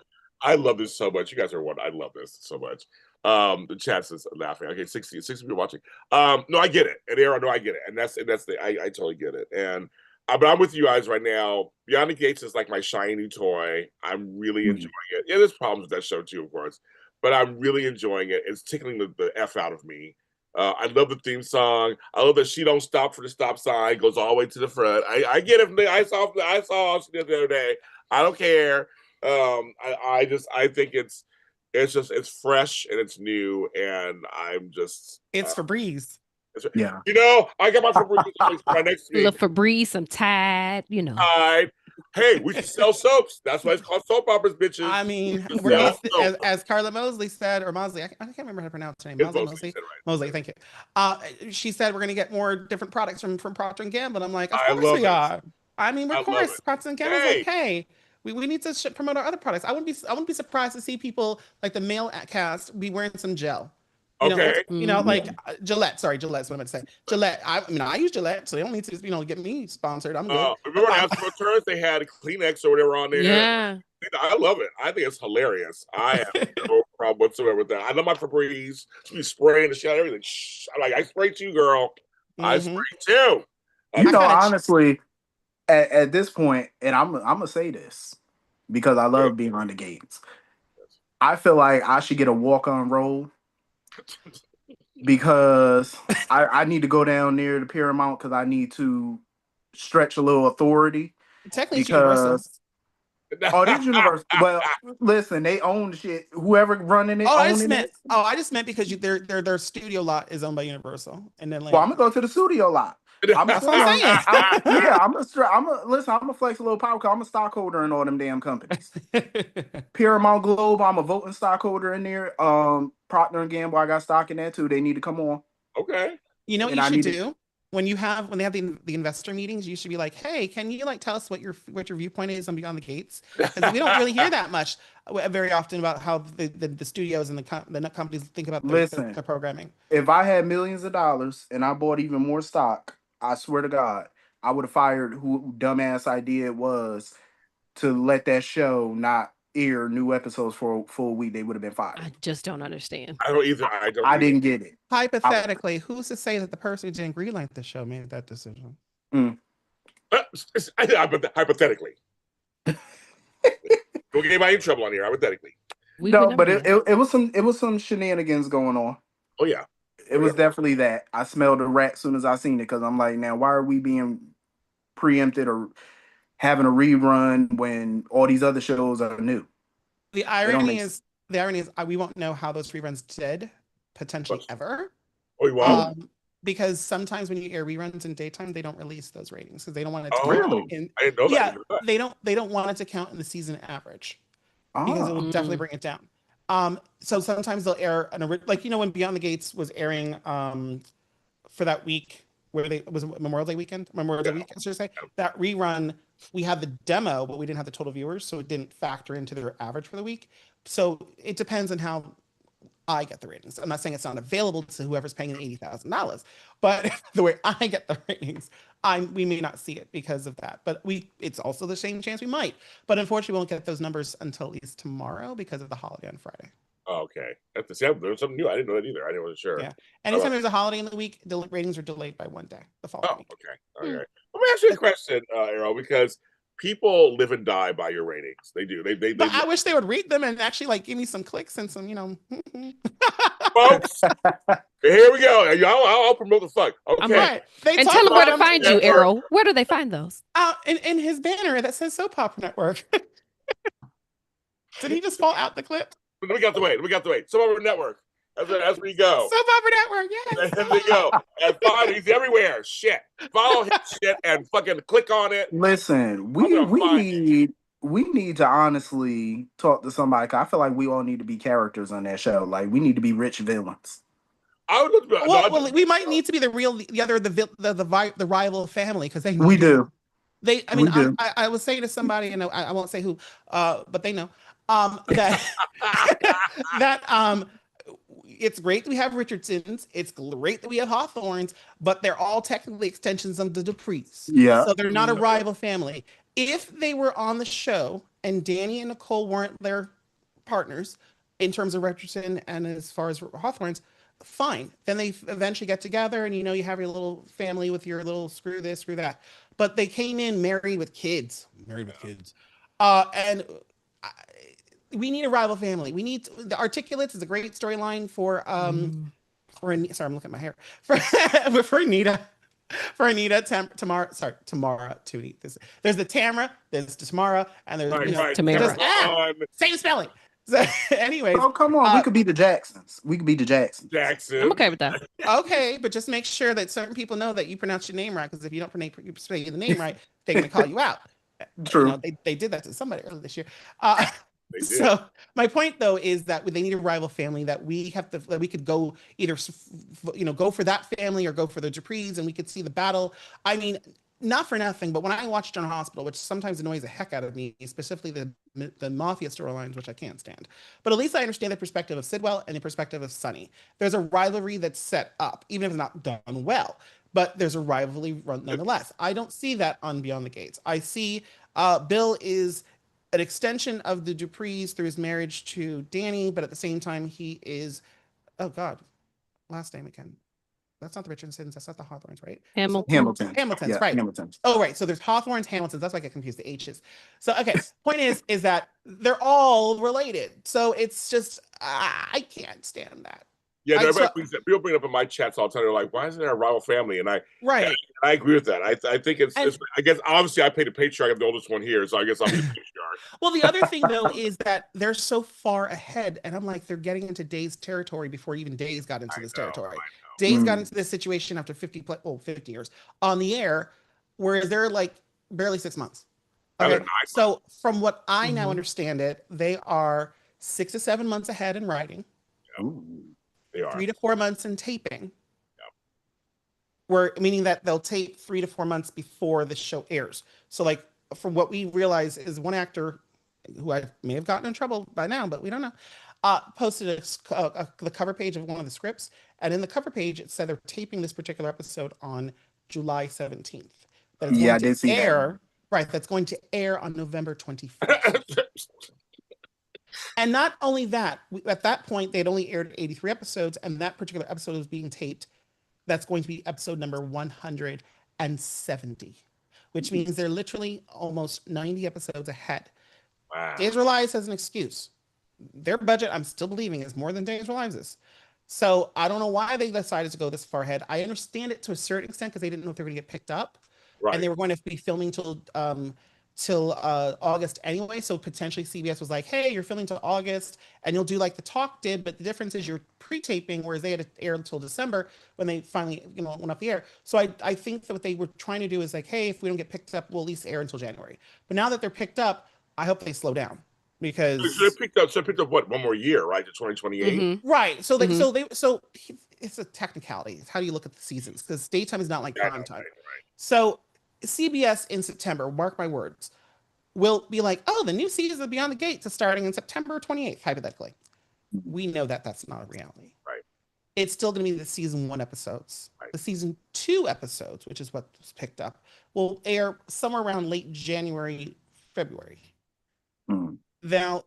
I love this so much. You guys are one. I love this so much. The chat is laughing. Okay, 60 people watching. No, I get it. And Aaron, no, I get it. And that's I totally get it. And but I'm with you guys right now. Beyond the Gates is like my shiny toy. I'm really enjoying it. Yeah, there's problems with that show too, of course. But I'm really enjoying it. It's tickling the F out of me. I love the theme song. I love that she don't stop for the stop sign, goes all the way to the front. I get it. I saw the other day. I don't care. I think it's fresh and it's new, and I'm just it's Febreze. Yeah, you know, I got my Febreze right next to me. A little Febreze, some Tide, you know. Tide. Hey, we should sell soaps. That's why it's called soap operas, bitches. I mean, as Carla Mosley said, or Mosley, I can't remember how to pronounce her name. Mosley. Mosley, thank you. She said we're going to get more different products from Procter and Gamble. And I'm like, of course we are. I mean, of course, Procter and Gamble's like, hey, we need to promote our other products. I wouldn't be surprised to see people like the male cast be wearing some gel. Like Gillette. Sorry, Gillette's what I'm going to say. Gillette. I mean, I use Gillette, so they don't need to, get me sponsored. I'm good. Remember on AstroTurf, they had Kleenex or whatever on there. Yeah. I love it. I think it's hilarious. I have no problem whatsoever with that. I love my Febreze. She be spraying the shit out of everything. I'm like, I spray too, girl. I spray too. Honestly, at this point, and I'm gonna say this because I love Beyond the Gates. I feel like I should get a walk-on role because I need to go down near the Paramount because I need to stretch a little authority. Technically, it's Universal. Oh, it is Universal. Well, listen, they own the shit. Whoever running it. I just meant because their studio lot is owned by Universal, and then I'm gonna go to the studio lot. That's what I'm saying. I'm gonna flex a little power because I'm a stockholder in all them damn companies. Paramount Globe, I'm a voting stockholder in there. Procter and Gamble, I got stock in that too. They need to come on. Okay. You know what you should do? When they have the investor meetings, you should be like, hey, can you tell us what your viewpoint is on Beyond the Gates? Because we don't really hear that much very often about how the studios and the companies think about their programming. If I had millions of dollars and I bought even more stock, I swear to God, I would have fired who dumbass idea it was to let that show not air new episodes for a full week. They would have been fired. I just don't understand. I don't either. I didn't get it. Hypothetically, who's to say that the person who didn't greenlight the show made that decision? Hypothetically. Don't get anybody in trouble on here. Hypothetically. But it was some shenanigans going on. Oh yeah. It was definitely that. I smelled a rat as soon as I seen it because I'm like, now why are we being preempted or having a rerun when all these other shows are new? The irony is we won't know how those reruns did potentially ever. Oh wow! Because sometimes when you air reruns in daytime, they don't release those ratings because they don't want it to count in. I didn't know that. Yeah, they don't want it to count in the season average because it will definitely bring it down. So sometimes they'll air when Beyond the Gates was airing for that week where was Memorial Day weekend, I should say. That rerun, we had the demo, but we didn't have the total viewers, so it didn't factor into their average for the week. So it depends on how I get the ratings. I'm not saying it's not available to whoever's paying $80,000, but the way I get the ratings, we may not see it because of that. But it's also the same chance we might. But unfortunately, we won't get those numbers until at least tomorrow because of the holiday on Friday. Oh, okay. At the same, there's something new. I didn't know that either. I wasn't sure. Yeah. Anytime there's a holiday in the week, the ratings are delayed by one day. The following week. Okay. Let me ask you a question, Errol, because people live and die by your ratings. They do. But I wish they would read them and actually like give me some clicks and some, folks. Here we go. I'll promote the fuck. Okay. I'm right. And tell them where to find you, Errol. Where do they find those? In his banner that says Soap Opera Network. Did he just fall out the clip? We got the way. Soap Opera Network. As we go. Soap Opera Network, yes. As we go. And follow, he's everywhere. Shit. Follow his shit and fucking click on it. Listen, we need to honestly talk to somebody. Cause I feel like we all need to be characters on that show. Like we need to be rich villains. We might need to be the rival family because we do. I was saying to somebody, and I won't say who, but they know that it's great that we have Richardsons. It's great that we have Hawthorns, but they're all technically extensions of the Duprees. Yeah. So they're not a rival family. If they were on the show and Danny and Nicole weren't their partners in terms of Richardson and as far as Hawthorns, fine. Then they eventually get together and you have your little family with your little screw this, screw that. But they came in married with kids. And we need a rival family. We need the Articulates is a great storyline for sorry, I'm looking at my hair. For Anita. Tamara, Tootie. There's the Tamara, there's the Tamara, and there's Tamara. Same spelling. So, anyways. Oh, come on. We could be the Jacksons. Jackson. I'm okay with that. Okay, but just make sure that certain people know that you pronounce your name right, because if you don't say the name right, they're going to call you out. True. They did that to somebody earlier this year. So my point though is that they need a rival family that we could go either go for that family or go for the Duprees and we could see the battle. I mean, not for nothing, but when I watch General Hospital, which sometimes annoys the heck out of me, specifically the mafia storylines, which I can't stand, but at least I understand the perspective of Sidwell and the perspective of Sonny. There's a rivalry that's set up, even if it's not done well, but there's a rivalry nonetheless. I don't see that on Beyond the Gates. I see Bill is an extension of the Duprees through his marriage to Danny, but at the same time, he is, oh God, last name again. That's not the Richardsons. That's not the Hawthorns, right? Hamilton's, yeah, right. Hamilton's. Oh, right. So there's Hawthorns, Hamiltons. That's why I get confused, the H's. So, okay. Point is that they're all related. So it's just, I can't stand that. Yeah, people bring it up in my chats all the time. They're like, "Why isn't there a rival family?" And I agree with that. I think it's. I guess obviously I paid a patriarch. I'm the oldest one here, so I guess I'll be the patriarch. Well, the other thing though is that they're so far ahead, and I'm like, they're getting into Days territory before even Days got into this territory. Days got into this situation after 50 years on the air, whereas they're like barely 6 months. Okay, so from what I now understand it, they are 6 to 7 months ahead in writing. They are 3 to 4 months in taping. Meaning that they'll tape 3 to 4 months before the show airs. So, like, from what we realize is one actor who I may have gotten in trouble by now, but we don't know, posted the cover page of one of the scripts, and in the cover page it said they're taping this particular episode on July 17th. I did see that. Right, that's going to air on November 21st. And not only that, at that point, they'd only aired 83 episodes, and that particular episode was being taped. That's going to be episode number 170, which means they're literally almost 90 episodes ahead. Wow. Days of Our Lives has an excuse. Their budget, I'm still believing, is more than Days of Our Lives is. So I don't know why they decided to go this far ahead. I understand it to a certain extent because they didn't know if they were going to get picked up. Right. And they were going to be filming till August anyway, so potentially CBS was like, hey, you're filming till August and you'll do like the talk did, but the difference is you're pre-taping, whereas they had to air until December when they finally went off the air. So I think that what they were trying to do is like, hey, if we don't get picked up, we'll at least air until January. But now that they're picked up, I hope they slow down because they picked up what, one more year, right, to 2028. Right. So it's a technicality. It's how do you look at the seasons, because daytime is not like prime time. Right. So CBS in September, mark my words, will be like, oh, the new season of Beyond the Gates is starting in September 28th, hypothetically. We know that that's not a reality. Right. It's still going to be the season 1 episodes. Right. The season 2 episodes, which is what was picked up, will air somewhere around late January, February. Now,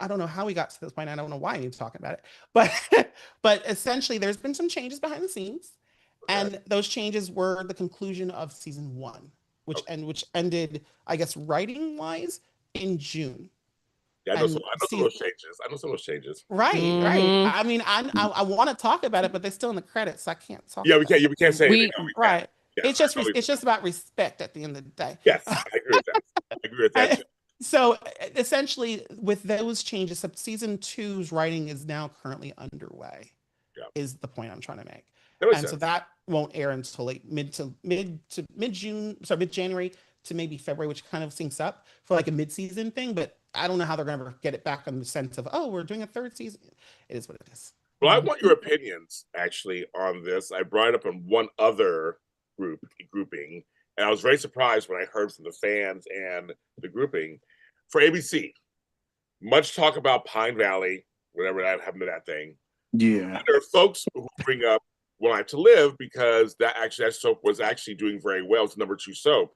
I don't know how we got to this point. I don't know why I need to talk about it, but but essentially, there's been some changes behind the scenes, and those changes were the conclusion of season one, which ended, I guess, writing wise in June. Yeah, I know And some of those changes. I know some of those changes. right, right. I mean, I want to talk about it, but they're still in the credits, so I can't talk. Yeah, about we can't say anything. We No, we Right. can't. Yeah, It's just about respect at the end of the day. yes, I agree with that. I agree with that too. So essentially, with those changes, season two's writing is now currently underway. Yeah. Is the point I'm trying to make. That makes And so sense. that won't air until like mid June, sorry, mid January to maybe February, which kind of syncs up for like a mid season thing. But I don't know how they're going to get it back on the sense of, oh, we're doing a third season. It is what it is. Well, I want your opinions actually on this. I brought it up in one other grouping, and I was very surprised when I heard from the fans and the grouping for ABC. Much talk about Pine Valley, whatever that happened to that thing. Yeah. There are folks who bring up One Life to Live because that soap was actually doing very well. It's the #2 soap.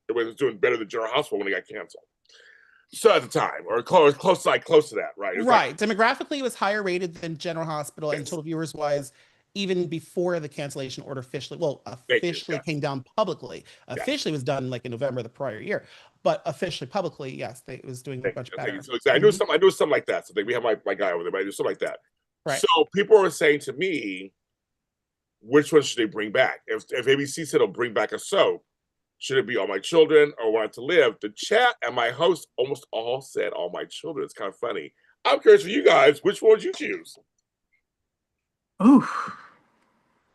It was doing better than General Hospital when it got canceled. So at the time, or close to that, right? Right. Demographically, it was higher rated than General Hospital, and total viewers wise, even before the cancellation order officially came down publicly. Officially was done like in November the prior year, but officially, publicly, yes, it was doing much better. So I knew something like that. So we have my guy over there, but I knew something like that. Right. So people were saying to me, which one should they bring back? If ABC said it'll bring back a soap, should it be All My Children or Want to Live? The chat and my host almost all said All My Children. It's kind of funny. I'm curious for you guys, which one would you choose? Oof.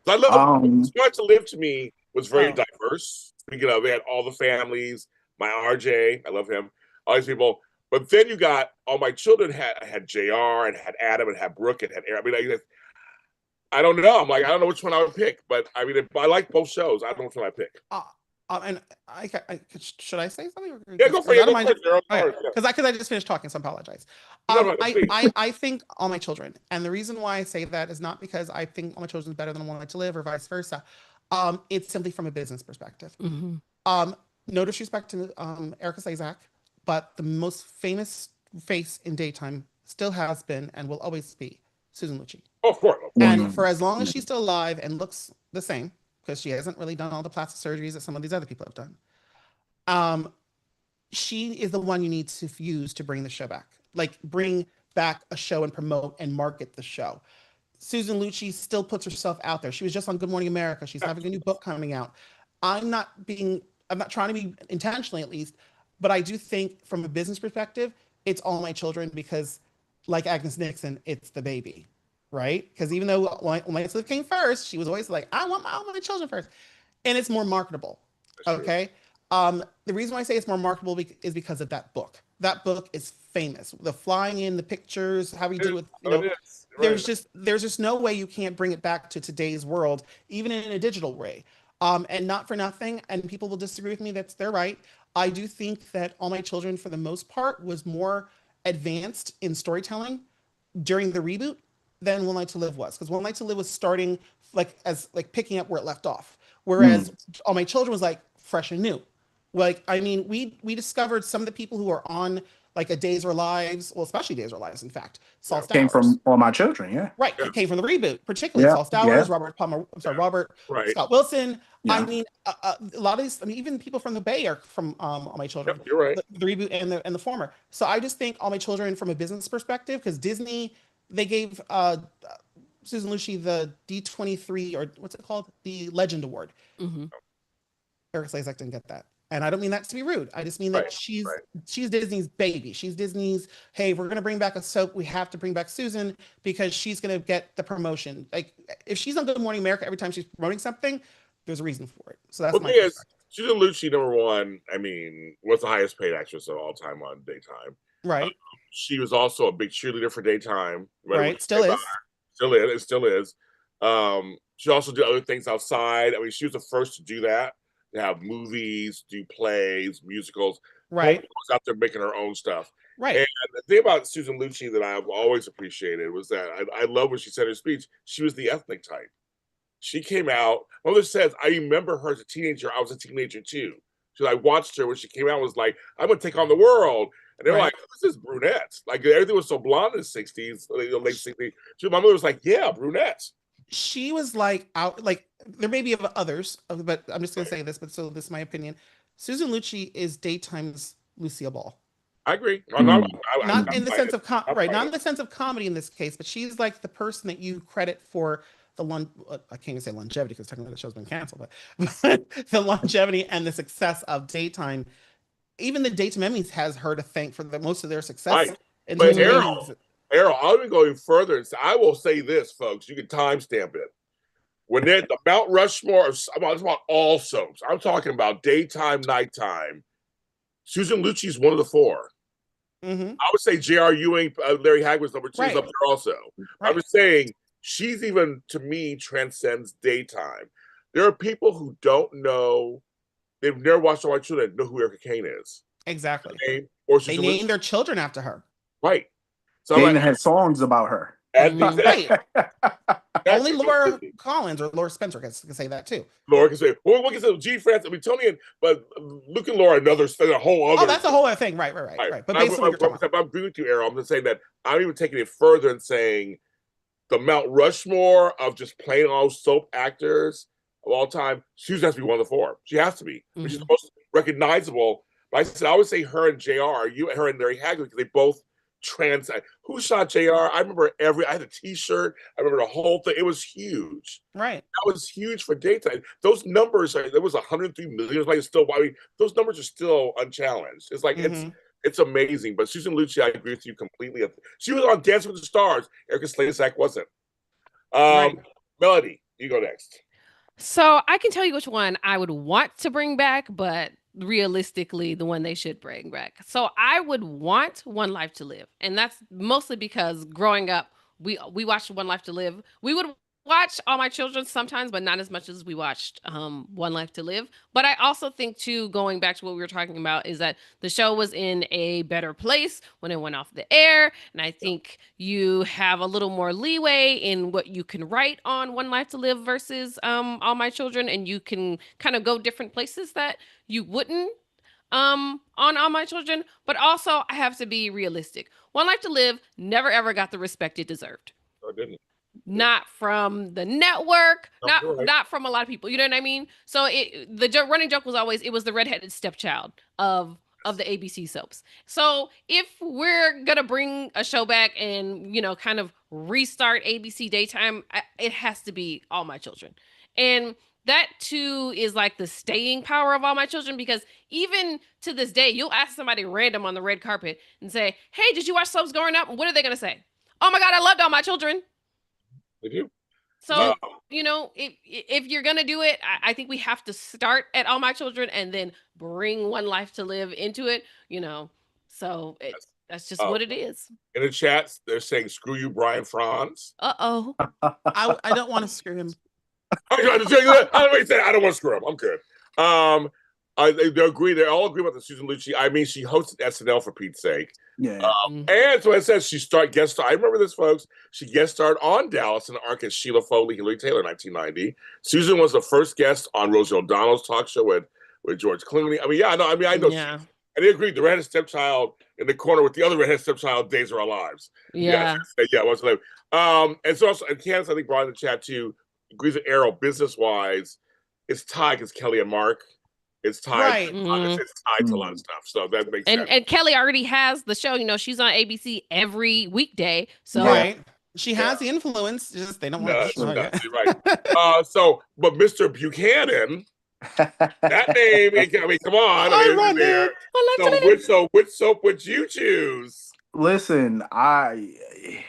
I love Want to Live to me was very diverse. Speaking of, they had all the families. My RJ, I love him. All these people. But then you got All My Children had JR and had Adam and had Brooke and had Aaron. I mean, I don't know. I'm like, I don't know which one I would pick. But I mean, I like both shows. I don't know which one I pick. And should I say something? Yeah, go for it. Because I just finished talking, so I apologize. I think All My Children, and the reason why I say that is not because I think All My Children is better than One Life to Live or vice versa. It's simply from a business perspective. No disrespect to Erica Slezak, but the most famous face in daytime still has been and will always be Susan Lucci. Oh, of course. And for as long as she's still alive and looks the same, because she hasn't really done all the plastic surgeries that some of these other people have done. She is the one you need to use to bring the show back. Like, bring back a show and promote and market the show. Susan Lucci still puts herself out there. She was just on Good Morning America. She's having a new book coming out. I'm not trying to be intentionally, at least, but I do think from a business perspective, it's All My Children because, like Agnes Nixon, it's the baby. Right? Because even though When Life to Live came first, she was always like, I want all my children first. And it's more marketable. Okay? The reason why I say it's more marketable is because of that book. That book is famous. The flying in, the pictures, how we do it, there's just no way you can't bring it back to today's world, even in a digital way. And not for nothing, and people will disagree with me, they're right. I do think that All My Children, for the most part, was more advanced in storytelling during the reboot than One Life to Live was, because One Life to Live was starting picking up where it left off, whereas All My Children was like fresh and new. Like, I mean, we discovered some of the people who are on like a Days of Our Lives, well, especially Days of Our Lives, in fact. Saul Stowers came from All My Children, yeah. Right, it came from the reboot, particularly Saul Stowers, Robert Scott Wilson. Yeah. I mean, a lot of these, I mean, even people from the Bay are from All My Children. Yep, you're right. The reboot and the former. So I just think All My Children from a business perspective, because Disney, they gave Susan Lucci the D23, or what's it called? The Legend Award. Eric Slezak didn't get that. And I don't mean that to be rude. I just mean that she's Disney's baby. She's Disney's, hey, we're going to bring back a soap. We have to bring back Susan because she's going to get the promotion. Like, if she's on Good Morning America every time she's promoting something, there's a reason for it. So that's my Susan Lucci, #1, I mean, was the highest paid actress of all time on daytime. Right. She was also a big cheerleader for daytime. Right. Still is. It still is. She also did other things outside. I mean, she was the first to do that. To have movies, do plays, musicals. Right. She was out there making her own stuff. Right. And the thing about Susan Lucci that I've always appreciated was that I love when she said her speech. She was the ethnic type. She came out. My mother says, I remember her as a teenager. I was a teenager too. So I watched her when she came out. Was like, I'm gonna take on the world. And they were Right. like, "Who's this brunette?" Like everything was so blonde in the '60s, late '60s. So my mother was like, "Yeah, brunettes." She was like out, like there may be others, but I'm just gonna say this. But so this is my opinion. Susan Lucci is daytime's Lucille Ball. I agree. Mm. I'm Not in the fine. sense of I'm right, fine. not in the sense of comedy in this case, but she's like the person that you credit for the I can't even say longevity because technically the show's been canceled, but the longevity and the success of daytime. Even the daytime Emmys has her to thank for the most of their success Right. in But terms of ratings. Errol, I'll be going further and say, I will say this, folks. You can timestamp it. When they're the Mount Rushmore, it's about all soaps. I'm talking about daytime, nighttime. Susan Lucci's one of the four. Mm-hmm. I would say J.R. Ewing, Larry Hagman's number two is Right. up there also. Right. I'm just saying she's even, to me, transcends daytime. There are people who don't know, they've never watched All My Children, know who Erica Kane is. Exactly. Or They Susan named Lucci. their children after her. Right. So They I'm even like, had songs about her. and Right. Only exactly. Laura Collins or Laura Spencer can say that too. Laura can say, well, look at the G. France, I mean, Tony, but Luke and Laura, a whole other. Oh, that's a whole other thing. Right. But basically, what you're talking about. I'm agreeing with you, Errol. I'm just saying that I'm even taking it further and saying the Mount Rushmore of just plain old soap actors of all time, Susan has to be one of the four. She has to be. She's the most recognizable. But I said, I would say her and JR, her and Larry Hagman, because they both who shot JR? I remember I had a t-shirt. I remember the whole thing. It was huge. Right. That was huge for daytime. Those numbers there was 103 million. Like still, I mean, those numbers are still unchallenged. It's like it's amazing. But Susan Lucci, I agree with you completely. She was on Dancing with the Stars. Erica Sladesack wasn't. Right. Melody, you go next. So I can tell you which one I would want to bring back, but realistically, the one they should bring back. So I would want One Life to Live, and that's mostly because growing up, we watched One Life to Live. We would watch All My Children sometimes, but not as much as we watched One Life to Live. But I also think too, going back to what we were talking about, is that the show was in a better place when it went off the air, and I think you have a little more leeway in what you can write on One Life to Live versus All My Children, and you can kind of go different places that you wouldn't on All My Children. But also, I have to be realistic. One Life to Live never ever got the respect it deserved. I didn't. Not from the network, No, not from a lot of people. You know what I mean? So the running joke was always it was the redheaded stepchild of the ABC soaps. So if we're gonna bring a show back and kind of restart ABC daytime, it has to be All My Children, and that too is like the staying power of All My Children, because even to this day, you'll ask somebody random on the red carpet and say, "Hey, did you watch soaps growing up?" What are they gonna say? "Oh my God, I loved All My Children." They do. So, if you're going to do it, I think we have to start at All My Children and then bring One Life to Live into it, So that's just what it is. In the chats, they're saying, screw you, Brian Franz. Uh-oh. I don't want to screw him. I don't want to screw him. I'm good. They agree. They all agree about the Susan Lucci. I mean, she hosted SNL for Pete's sake. Yeah. And so it says she guest star. I remember this, folks. She guest starred on Dallas in the Ark as Sheila Foley, Hillary Taylor, 1990. Susan was the first guest on Rosie O'Donnell's talk show with George Clooney. I mean, I know. Yeah. And they agreed. The redheaded stepchild in the corner with the other redheaded stepchild, Days of Our Lives. Yeah. What's live. And so also, and Candace, I think, brought in the chat too, agrees with Errol business wise. It's tied because Kelly and Mark. It's tied. Right. It's tied to a lot of stuff. So that makes sense. And Kelly already has the show. She's on ABC every weekday. So right. She has the influence. Just they don't want to show it. Right. But Mr. Buchanan, that name. I mean, come on. I mean, there. So which soap would you choose? Listen, I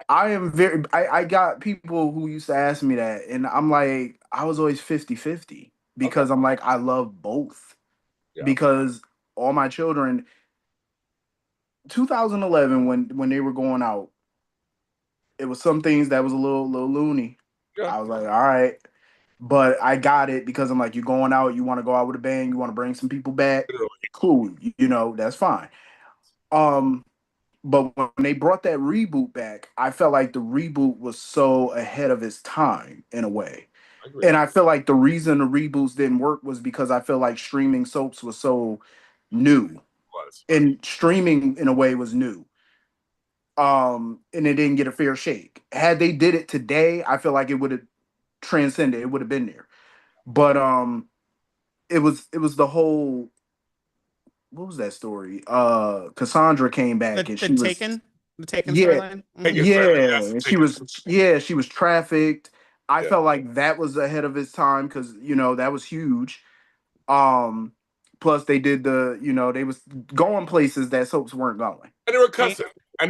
am I got people who used to ask me that, and I'm like, I was always 50-50 because I'm like, I love both. Yeah. Because All My Children, 2011, when they were going out, it was some things that was a little loony. Yeah. I was like, all right. But I got it because I'm like, you're going out, you want to go out with a bang, you want to bring some people back. Cool. That's fine. But when they brought that reboot back, I felt like the reboot was so ahead of its time in a way. And I feel like the reason the reboots didn't work was because I feel like streaming soaps was so new. And streaming in a way was new. And it didn't get a fair shake. Had they did it today, I feel like it would have transcended. It would have been there. But it was the whole, what was that story? Cassandra came back and she was the Taken yeah, storyline. and she was trafficked. I felt like that was ahead of its time because that was huge. Plus they did they was going places that soaps weren't going. And they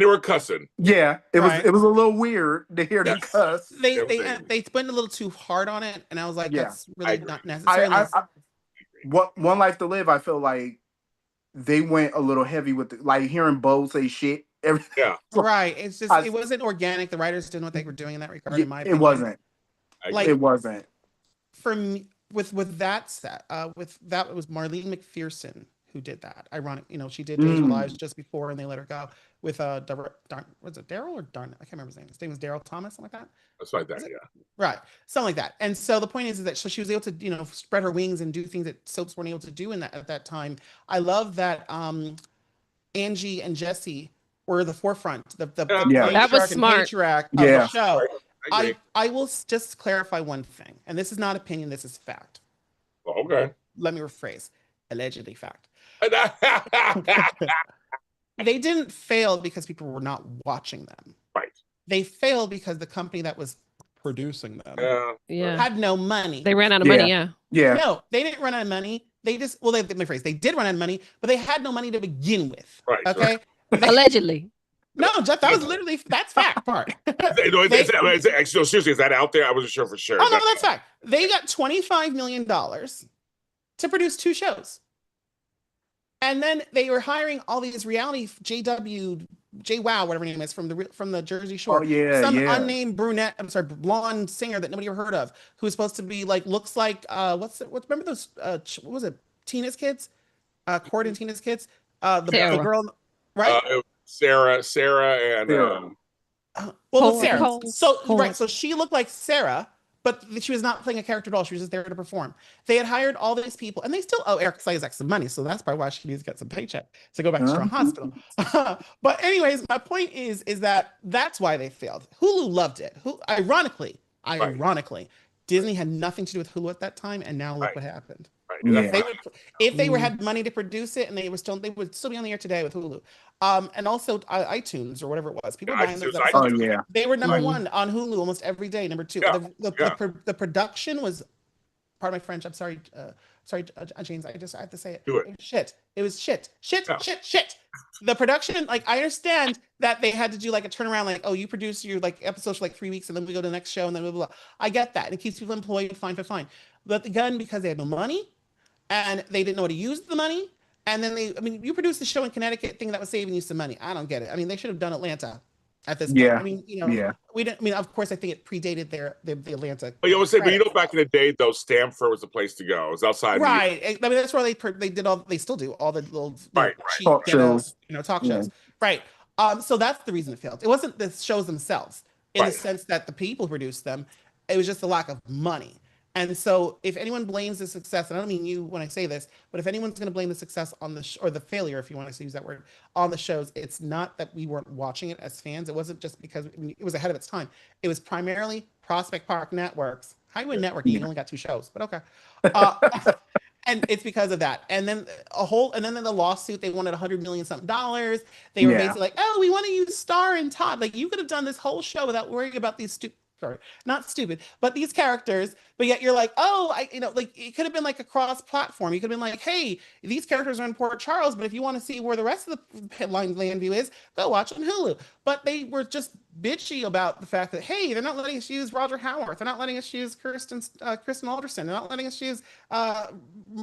were cussing. Yeah, it was a little weird to hear them cuss. They went a little too hard on it, and I was like, that's really not necessary. One Life to Live, I feel like they went a little heavy with like hearing Bo say shit. Everything. Yeah, right. It's just it wasn't organic. The writers didn't know what they were doing in that regard. In my opinion, it wasn't. It wasn't. For me, with that set, it was Marlene McPherson who did that. Ironic, she did Days of Our Lives just before, and they let her go with was it Daryl or Darn? I can't remember his name. His name was Daryl Thomas, something like that. That's like that, Right, something like that. And so the point is that so she was able to spread her wings and do things that soaps weren't able to do at that time. I love that Angie and Jesse were the forefront, the that was smart. Patriarch of the show. I will just clarify one thing, and this is not opinion, this is fact. Okay. Let me rephrase. Allegedly fact. They didn't fail because people were not watching them. Right. They failed because the company that was producing them had no money. They ran out of money, Yeah. No, they didn't run out of money. They just, well, let me rephrase. They did run out of money, but they had no money to begin with. Right. Okay. Allegedly. No, Jeff, that's fact part. Seriously, is that out there? I wasn't sure for sure. Oh, no, that's fact. They got $25 million to produce 2 shows. And then they were hiring all these reality JW, JWoww, whatever her name is, from the Jersey Shore. Oh, yeah, Some unnamed blonde singer that nobody ever heard of, who's supposed to be looks like, remember those, what was it, Tina's Kids? Cord and Tina's Kids? The girl, right? Sarah and Sarah. So she looked like Sarah, but she was not playing a character at all. She was just there to perform. They had hired all these people, and they still owe Eric Slazak some money, so that's probably why she needs to get some paycheck to go back to Strong Hospital. But anyways, my point is that's why they failed. Hulu loved it. Ironically, Disney had nothing to do with Hulu at that time, and now look what happened. Right. Yeah. If they had money to produce it, and they would still be on the air today with Hulu, and also iTunes or whatever it was. People buying those. They were number 1 on Hulu almost every day. Number 2, the production was. Pardon my French. I'm sorry, James. I have to say it. Do it. Shit. It was shit. Shit. The production, I understand that they had to do a turnaround, you produce your episodes for 3 weeks, and then we go to the next show, and then blah blah blah. I get that, and it keeps people employed. Fine. But again, because they had no money, and they didn't know how to use the money, and then you produced the show in Connecticut, thing that was saving you some money. I don't get it. They should have done Atlanta at this point. We didn't. Of course, I think it predated the Atlanta. But back in the day, though, Stamford was the place to go. It was outside. Right. That's where they did all. They still do all the little talk shows. Talk shows. Right. So that's the reason it failed. It wasn't the shows themselves, in the sense that the people produced them. It was just the lack of money. And so if anyone blames the success, and I don't mean you when I say this, but if anyone's going to blame the success on or the failure, if you want to use that word, on the shows, it's not that we weren't watching it as fans. It wasn't just because it was ahead of its time. It was primarily Prospect Park Networks. Highway Network, you only got 2 shows, but okay. And it's because of that. And then the lawsuit, they wanted $100 million something dollars. They were basically like, oh, we want to use Star and Todd. You could have done this whole show without worrying about these not stupid, but these characters, but yet you're like, oh, it could have been a cross-platform. You could have been like, hey, these characters are in Port Charles, but if you want to see where the rest of the headline land view is, go watch on Hulu. But they were just bitchy about the fact that, hey, they're not letting us use Roger Howarth. They're not letting us use Kristen Alderson. They're not letting us use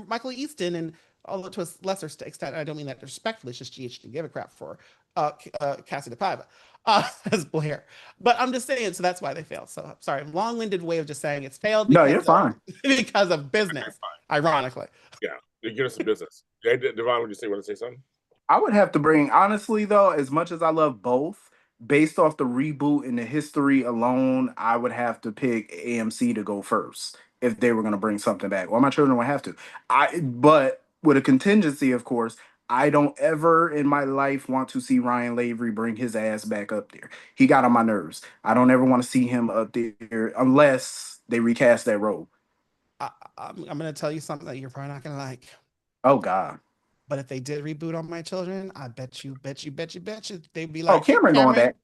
Michael Easton, and although to a lesser extent, I don't mean that respectfully, it's just GH give a crap for Cassie DePaiva. As Blair, but I'm just saying, so that's why they failed. So sorry, long-winded way of just saying it's failed. No, you're fine. Because of business, ironically. Yeah, you give us some business. Devon, would you want to say something? I would have to bring, honestly though, as much as I love both, based off the reboot and the history alone, I would have to pick AMC to go first. if they were going to bring something back, or my children would have to. But with a contingency, of course, I don't ever in my life want to see Ryan Lavery bring his ass back up there. He got on my nerves. I don't ever want to see him up there unless they recast that role. I'm going to tell you something that you're probably not going to like. Oh God. But if they did reboot All My Children, I bet you, they'd be Oh, like, Cameron going back.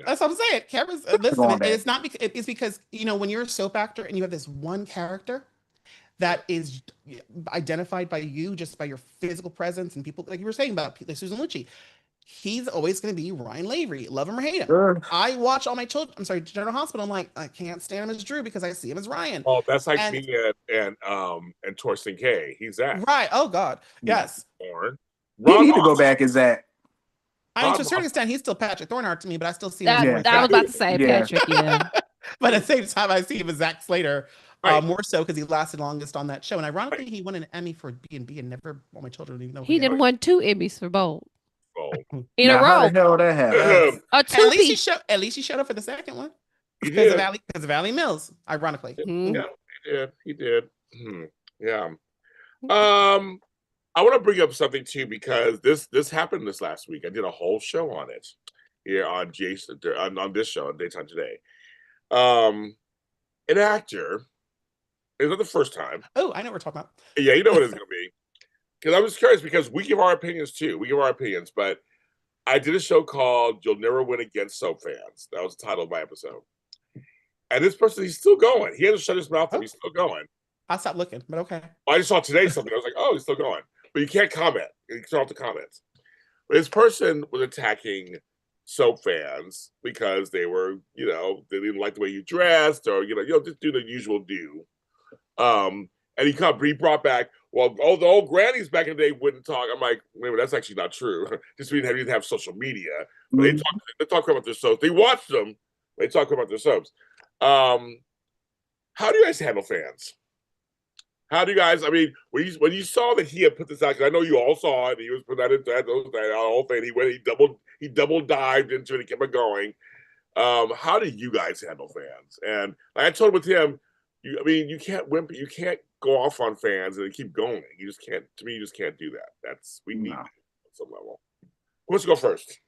That's what I'm saying. Cameron's listen. It's not because it's because when you're a soap actor and you have this one character that is identified by you just by your physical presence and people like you were saying about like Susan Lucci. He's always going to be Ryan Lavery, love him or hate him. Sure. I watch All My Children. I'm sorry, General Hospital. I'm like, I can't stand him as Drew because I see him as Ryan. Oh, that's like me and Torsten K. He's that. Right. Oh God. Yes. He need to go back as that. I mean, to a certain extent, he's still Patrick Thornhart to me, but I still see him as I was about to say Patrick, yeah. But at the same time, I see him as Zach Slater, more so because he lasted longest on that show. And ironically, he won an Emmy for B&B and never All My Children even know. He did won 2 Emmys for both. In now, a row. How the hell that happened? At least he showed up for the second one. Because of Allie Mills, ironically. Yeah, he did. Yeah. I want to bring up something too because this happened this last week. I did a whole show on it here on Jason on this show on Daytime Today. An actor. It's not the first time. Oh, I know what we're talking about. Yeah, you know what it's going to be. Because I was curious because we give our opinions too. We give our opinions, but I did a show called "You'll Never Win Against Soap Fans." That was the title of my episode. And this person, he's still going. He hasn't shut his mouth up. He's still going. I stopped looking, but okay. I just saw today something. I was like, oh, he's still going. But you can't comment. You turn off the comments. But this person was attacking soap fans because they were, they didn't like the way you dressed or, just do the usual do. And he brought back, well, the old grannies back in the day wouldn't talk. I'm like, wait a minute, that's actually not true. Just we didn't have social media. But they talk about their soaps. They watch them. They talk about their soaps. How do you guys handle fans? How do you guys? I mean, when you saw that he had put this out, because I know you all saw it. He was put that into that whole thing. He double dived into it and kept it going. How do you guys handle fans? And like I told with him, you can't whimper. You can't go off on fans and keep going. You just can't. To me, you just can't do that. We need at some level. Who wants to go first?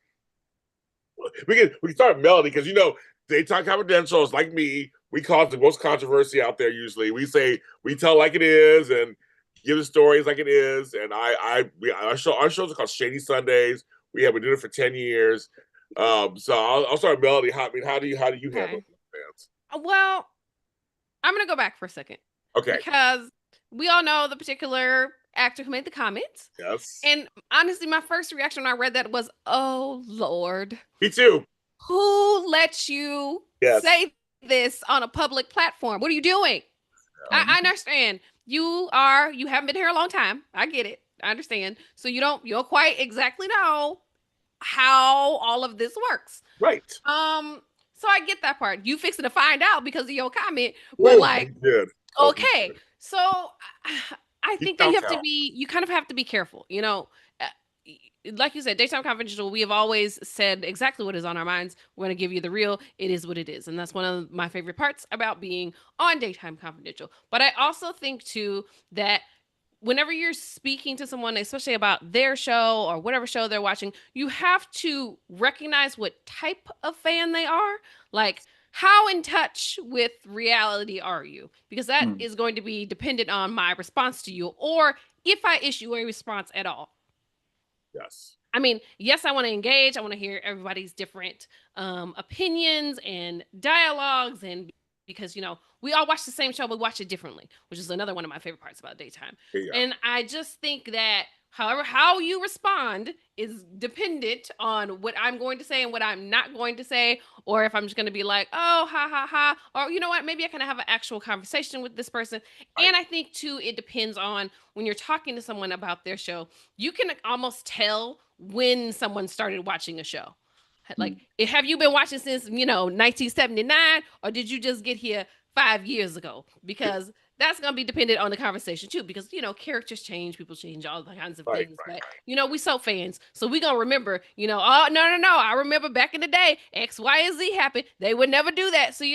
We can start with Melodie because Daytime Confidential is like me. We cause the most controversy out there usually. We tell like it is and give the stories like it is. And our shows are called Shady Sundays. We've been doing it for 10 years. So I'll start with Melodie. How do you handle fans? Well, I'm gonna go back for a second. Okay. Because we all know the particular actor who made the comments. Yes. And honestly, my first reaction when I read that was, oh Lord. Me too. Who lets you say this on a public platform? What are you doing? I understand. You haven't been here a long time. I get it. I understand. So you don't quite exactly know how all of this works. Right. So I get that part. You fixing to find out because of your comment. But okay. So I think that you kind of have to be careful, like you said, Daytime Confidential, we have always said exactly what is on our minds. We're going to give you the real. It is what it is. And that's one of my favorite parts about being on Daytime Confidential. But I also think, too, that whenever you're speaking to someone, especially about their show or whatever show they're watching, you have to recognize what type of fan they are. Like, how in touch with reality are you? Because that is going to be dependent on my response to you or if I issue a response at all. Yes. I mean, yes, I want to engage. I want to hear everybody's different opinions and dialogues. And because, we all watch the same show, but watch it differently, which is another one of my favorite parts about Daytime. Yeah. And I just think that how you respond is dependent on what I'm going to say and what I'm not going to say, or if I'm just going to be like, oh, ha, ha, ha, or you know what, maybe I can have an actual conversation with this person. Right. And I think, too, it depends on when you're talking to someone about their show, you can almost tell when someone started watching a show. Like, have you been watching since, 1979, or did you just get here 5 years ago? Because that's going to be dependent on the conversation too, because, characters change, people change, all the kinds of things. But, we soap fans. So we going to remember, oh, no. I remember back in the day, X, Y, and Z happened. They would never do that. So,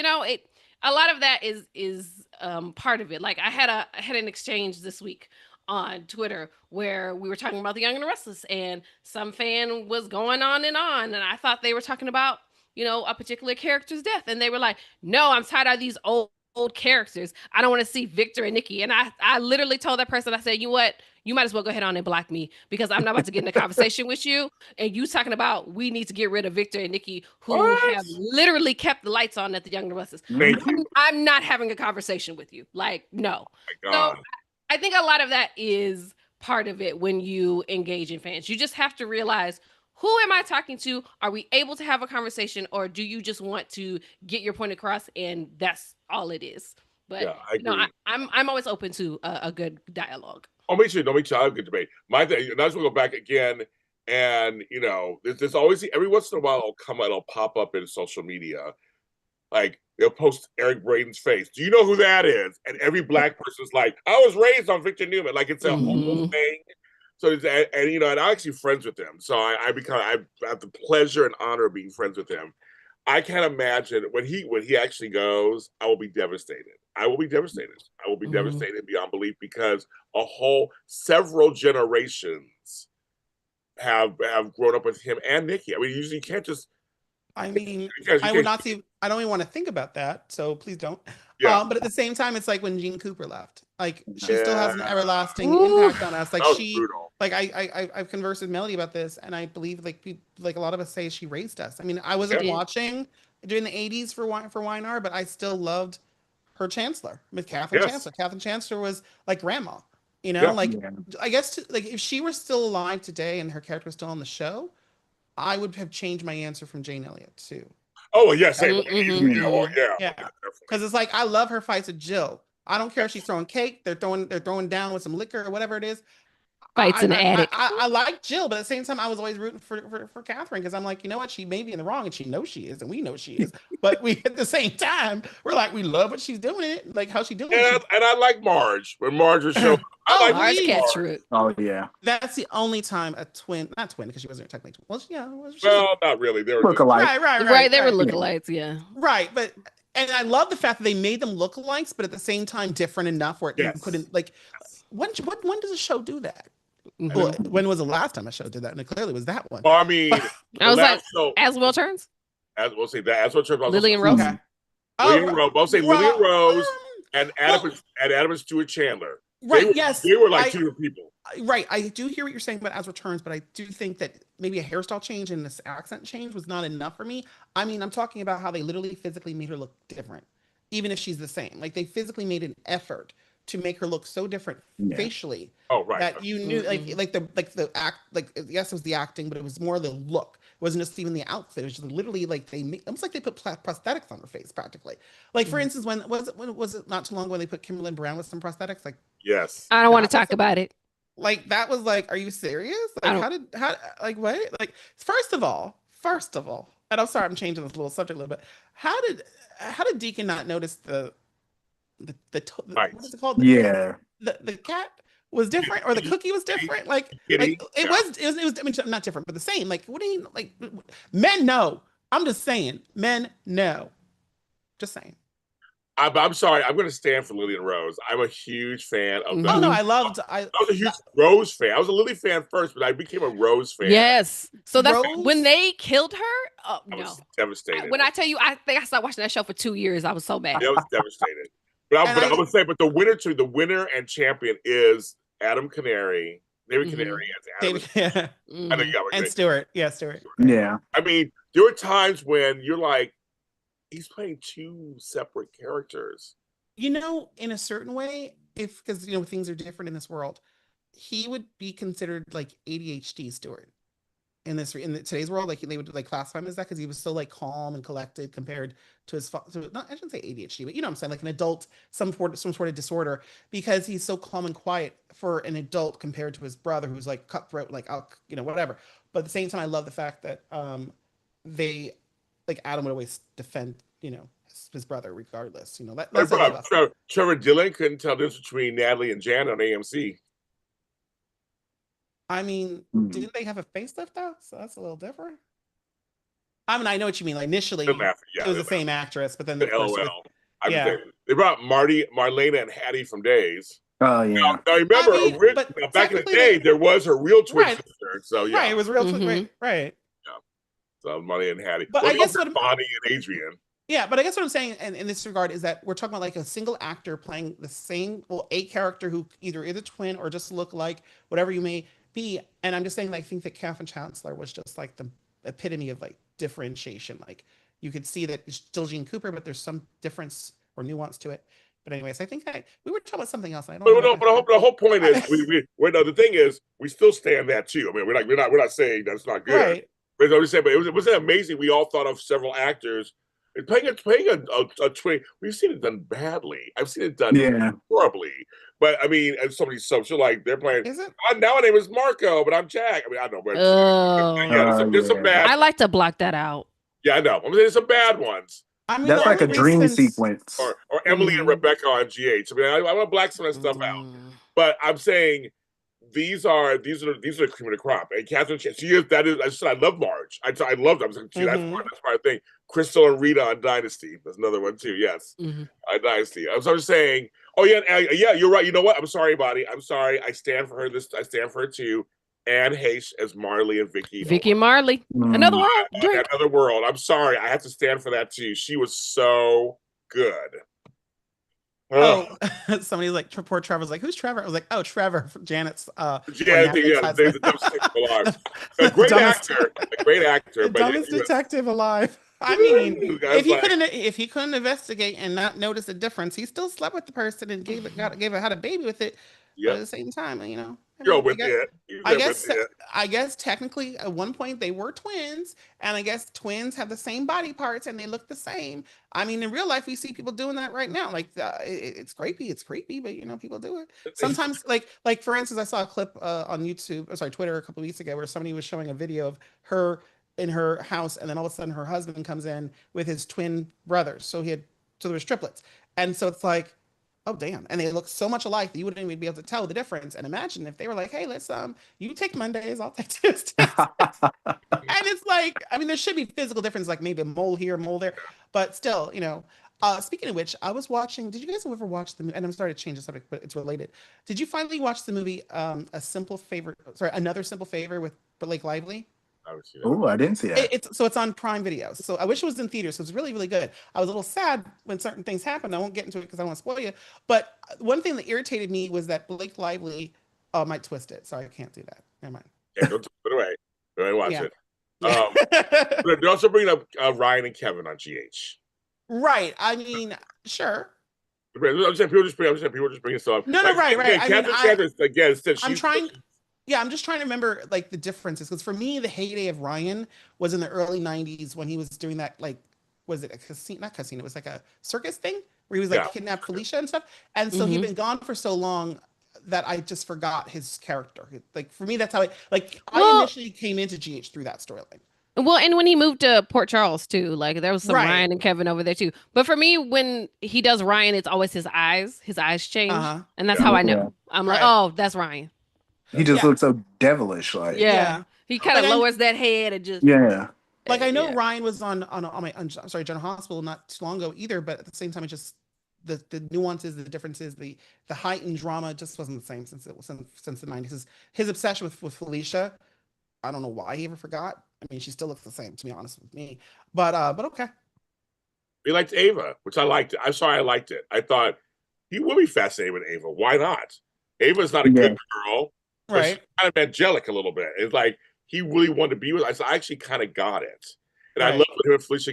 a lot of that is part of it. Like I had an exchange this week on Twitter where we were talking about The Young and the Restless, and some fan was going on, and I thought they were talking about, a particular character's death, and they were like, "No, I'm tired of these old characters. I don't want to see Victor and Nikki." And I literally told that person, I said, "You know what? You might as well go ahead on and block me, because I'm not about to get in a conversation with you. And you talking about we need to get rid of Victor and Nikki, who What? have literally kept the lights on at the Young and the Restless. Thank you. I'm not having a conversation with you. Like, no." My So God. I think a lot of that is part of it when you engage in fans. You just have to realize, who am I talking to? Are we able to have a conversation, or do you just want to get your point across and that's all it is? But Yeah, I agree. I'm always open to a good dialogue. Oh, me too. No, me too. I have a good debate. My thing, and I just want to go back again, and there's always every once in a while it'll pop up in social media, like they'll post Eric Braden's face. Do you know who that is? And every black person's like, I was raised on Victor Newman. Like it's a whole thing. So and I'm actually friends with him. So I have the pleasure and honor of being friends with him. I can't imagine when he actually goes, I will be devastated. I will be devastated. I will be devastated beyond belief, because several generations have grown up with him and Nikki. I mean, usually you can't just. I mean, I would not see. I don't even want to think about that. So please don't. Yeah. But at the same time, it's like when Gene Cooper left. Like she still has an everlasting impact on us. Like brutal. Like I've conversed with Melody about this, and I believe like a lot of us say she raised us. I mean, I wasn't watching during the '80s for Weinar, but I still loved her Chancellor, with Catherine Chancellor. Catherine Chancellor was like grandma. I guess like if she were still alive today and her character was still on the show, I would have changed my answer from Jane Elliott too. Oh yes, yeah, because it's like I love her fights with Jill. I don't care if she's throwing cake, they're throwing down with some liquor or whatever it is. Fights in the attic. I like Jill, but at the same time, I was always rooting for Catherine, because I'm like, you know what? She may be in the wrong, and she knows she is, and we know she is. But we at the same time, we're like, we love what she's doing it, like how she doing it. And I like Marge when Marge was showing. I like Marge catch root. Oh yeah, that's the only time a twin, not twin, because she wasn't technically. Well, not really. They were look-alike. Right. They were lookalikes, yeah. Right, but. And I love the fact that they made them lookalikes, but at the same time different enough where you couldn't like. When does a show do that? Well, when was the last time a show did that? And it clearly was that one. Well, I mean, I was like, As Will Turns. As we'll say that. As Will Turns. Lillian Rose. Lillian Rose. I'll say Lillian Rose and Adam and Stuart Chandler. Right. They were like two different people. Right. I do hear what you're saying about As Returns, but I do think that maybe a hairstyle change and this accent change was not enough for me. I mean, I'm talking about how they literally physically made her look different, even if she's the same. Like they physically made an effort to make her look so different facially. Oh, right. That you knew, like the act, like yes, it was the acting, but it was more the look. It wasn't just even the outfit. It was just literally like almost like they put prosthetics on her face, practically. Like for instance, when was it not too long ago when they put Kimberly Brown with some prosthetics? Like yes, I don't want to talk about it. Like that was like, are you serious? Like how like what? Like first of all, and I'm sorry, I'm changing this little subject a little bit. How did Deacon not notice the what is it called? The cat was different, or the cookie was different. Like it was. I mean, not different, but the same. Like what do you like? Men know. I'm just saying. Men know. Just saying. I'm sorry. I'm going to stand for Lillian Rose. I'm a huge fan of that. Oh no, I was a huge Rose fan. I was a Lily fan first, but I became a Rose fan. Yes. So that's when they killed her. Oh no, I was devastated. When I tell you, I think I stopped watching that show for 2 years. I was so mad. I was devastated. But I would say, but the winner and champion is Adam Canary, David Canary, and Stewart. Yeah, Stewart. Yeah. I mean, there were times when you're like, he's playing two separate characters. You know, in a certain way, because things are different in this world, he would be considered like ADHD Stewart in today's world. Like they would like classify him as that because he was so like calm and collected compared to his father. I shouldn't say ADHD, but you know what I'm saying, like an adult, some sort of disorder, because he's so calm and quiet for an adult compared to his brother who's like cutthroat, like whatever. But at the same time, I love the fact that they. Like Adam would always defend, his brother regardless. Trevor Dillon couldn't tell the difference between Natalie and Jan on AMC. I mean, didn't they have a facelift though? So that's a little different. I mean, I know what you mean. Like initially, it was the same actress, but then I'm just Yeah. saying, they brought Marlena, and Hattie from Days. Oh yeah. Now remember, I mean, but back in the technically day, there was her real twin right, sister. So right, yeah, it was real, Mhm. right. so Marlena and Hattie. But Well, I guess those are what Bonnie and Adrian. Yeah, but I guess what I'm saying in this regard is that we're talking about like a single actor playing the same, well, a character who either is a twin or just look like whatever you may be. And I'm just saying, like, I think that Catherine Chancellor was just like the epitome of like differentiation. Like, you could see that it's still Gene Cooper, but there's some difference or nuance to it. But anyways, I think that we were talking about something else. And I don't But know no, what but the whole point is no, the thing is we still stand that too. I mean, we're not saying that's not good. right. But I was saying, but it wasn't amazing. We all thought of several actors playing a twin. We've seen it done badly. I've seen it done Yeah. horribly. But I mean, and somebody's so like they're playing. Is it? Now my name is Marco, but I'm Jack. I mean, I know, but Oh. yeah, there's some bad. I like to block that out. Yeah, I know. I'm saying there's some bad ones. I mean, That's the like a only dream reason- sequence. Or Emily and Rebecca on GH. I mean, I want to black some of that stuff out. But I'm saying these are the cream of the crop. And Catherine, she is that is. I said I love Marge. I loved. I was like, that's my thing. Crystal and Rita on Dynasty. That's another one too. Yes, Dynasty. I was just saying. Oh yeah, yeah. You're right. You know what? I'm sorry, Bonnie. I'm sorry. I stand for her. I stand for her too. Anne Heche as Marley and Vicky. Vicky Marley. Another world. Drink. Another world. I'm sorry. I have to stand for that too. She was so good. Oh, somebody's like, poor Trevor's like, who's Trevor? I was like, oh, Trevor, Janet's. A great actor, the dumbest detective alive. I mean, if he couldn't investigate and not notice a difference, he still slept with the person and had a baby with it. But at the same time, you know. I guess technically at one point they were twins, and I guess twins have the same body parts and they look the same. I mean, in real life, we see people doing that right now. Like it's creepy, but you know, people do it sometimes. Like for instance, I saw a clip on Twitter a couple of weeks ago where somebody was showing a video of her in her house, and then all of a sudden her husband comes in with his twin brothers. So there was triplets, and so it's like, oh damn, and they look so much alike that you wouldn't even be able to tell the difference. And imagine if they were like, hey, let's you take Mondays, I'll take Tuesdays. And it's like, I mean, there should be physical difference, like maybe a mole here, a mole there, but still, you know. Speaking of which, I was watching, did you guys ever watch the movie? And I'm sorry to change the subject, but it's related. Did you finally watch the movie Another Simple Favor with Blake Lively? Oh, I didn't see that. It's on Prime Video. So I wish it was in theaters. So it was really, really good. I was a little sad when certain things happened. I won't get into it because I don't want to spoil you. But one thing that irritated me was that Blake Lively, I might twist it. Sorry, I can't do that. Never mind. Yeah, don't put it away. Go watch it. But they're also bringing up Ryan and Kevin on GH. Right. I mean, sure. I'm saying people just bring stuff. No, right. I'm just trying to remember like the differences, because for me, the heyday of Ryan was in the early '90s when he was doing that, like, was it a casino? Not casino. It was like a circus thing where he was like kidnapped Felicia and stuff. And so he'd been gone for so long that I just forgot his character. Like for me, that's how I initially came into GH through that storyline. Well, and when he moved to Port Charles too, like there was some Ryan and Kevin over there too. But for me, when he does Ryan, it's always his eyes. His eyes change, and that's how I know. I'm like, oh, that's Ryan. He just looks so devilish, like he kind of lowers that head and just Like I know Ryan was on General Hospital not too long ago either, but at the same time, it just the nuances, the differences, the height and drama just wasn't the same since the 90s. His obsession with Felicia, I don't know why he ever forgot. I mean, she still looks the same, to be honest with me. But okay. He liked Ava, which I liked it. I'm sorry, I liked it. I thought he would be fascinated with Ava. Why not? Ava's not a good girl. Right. She's kind of angelic a little bit. It's like he really wanted to be with us. I actually kind of got it. And I love when Felicia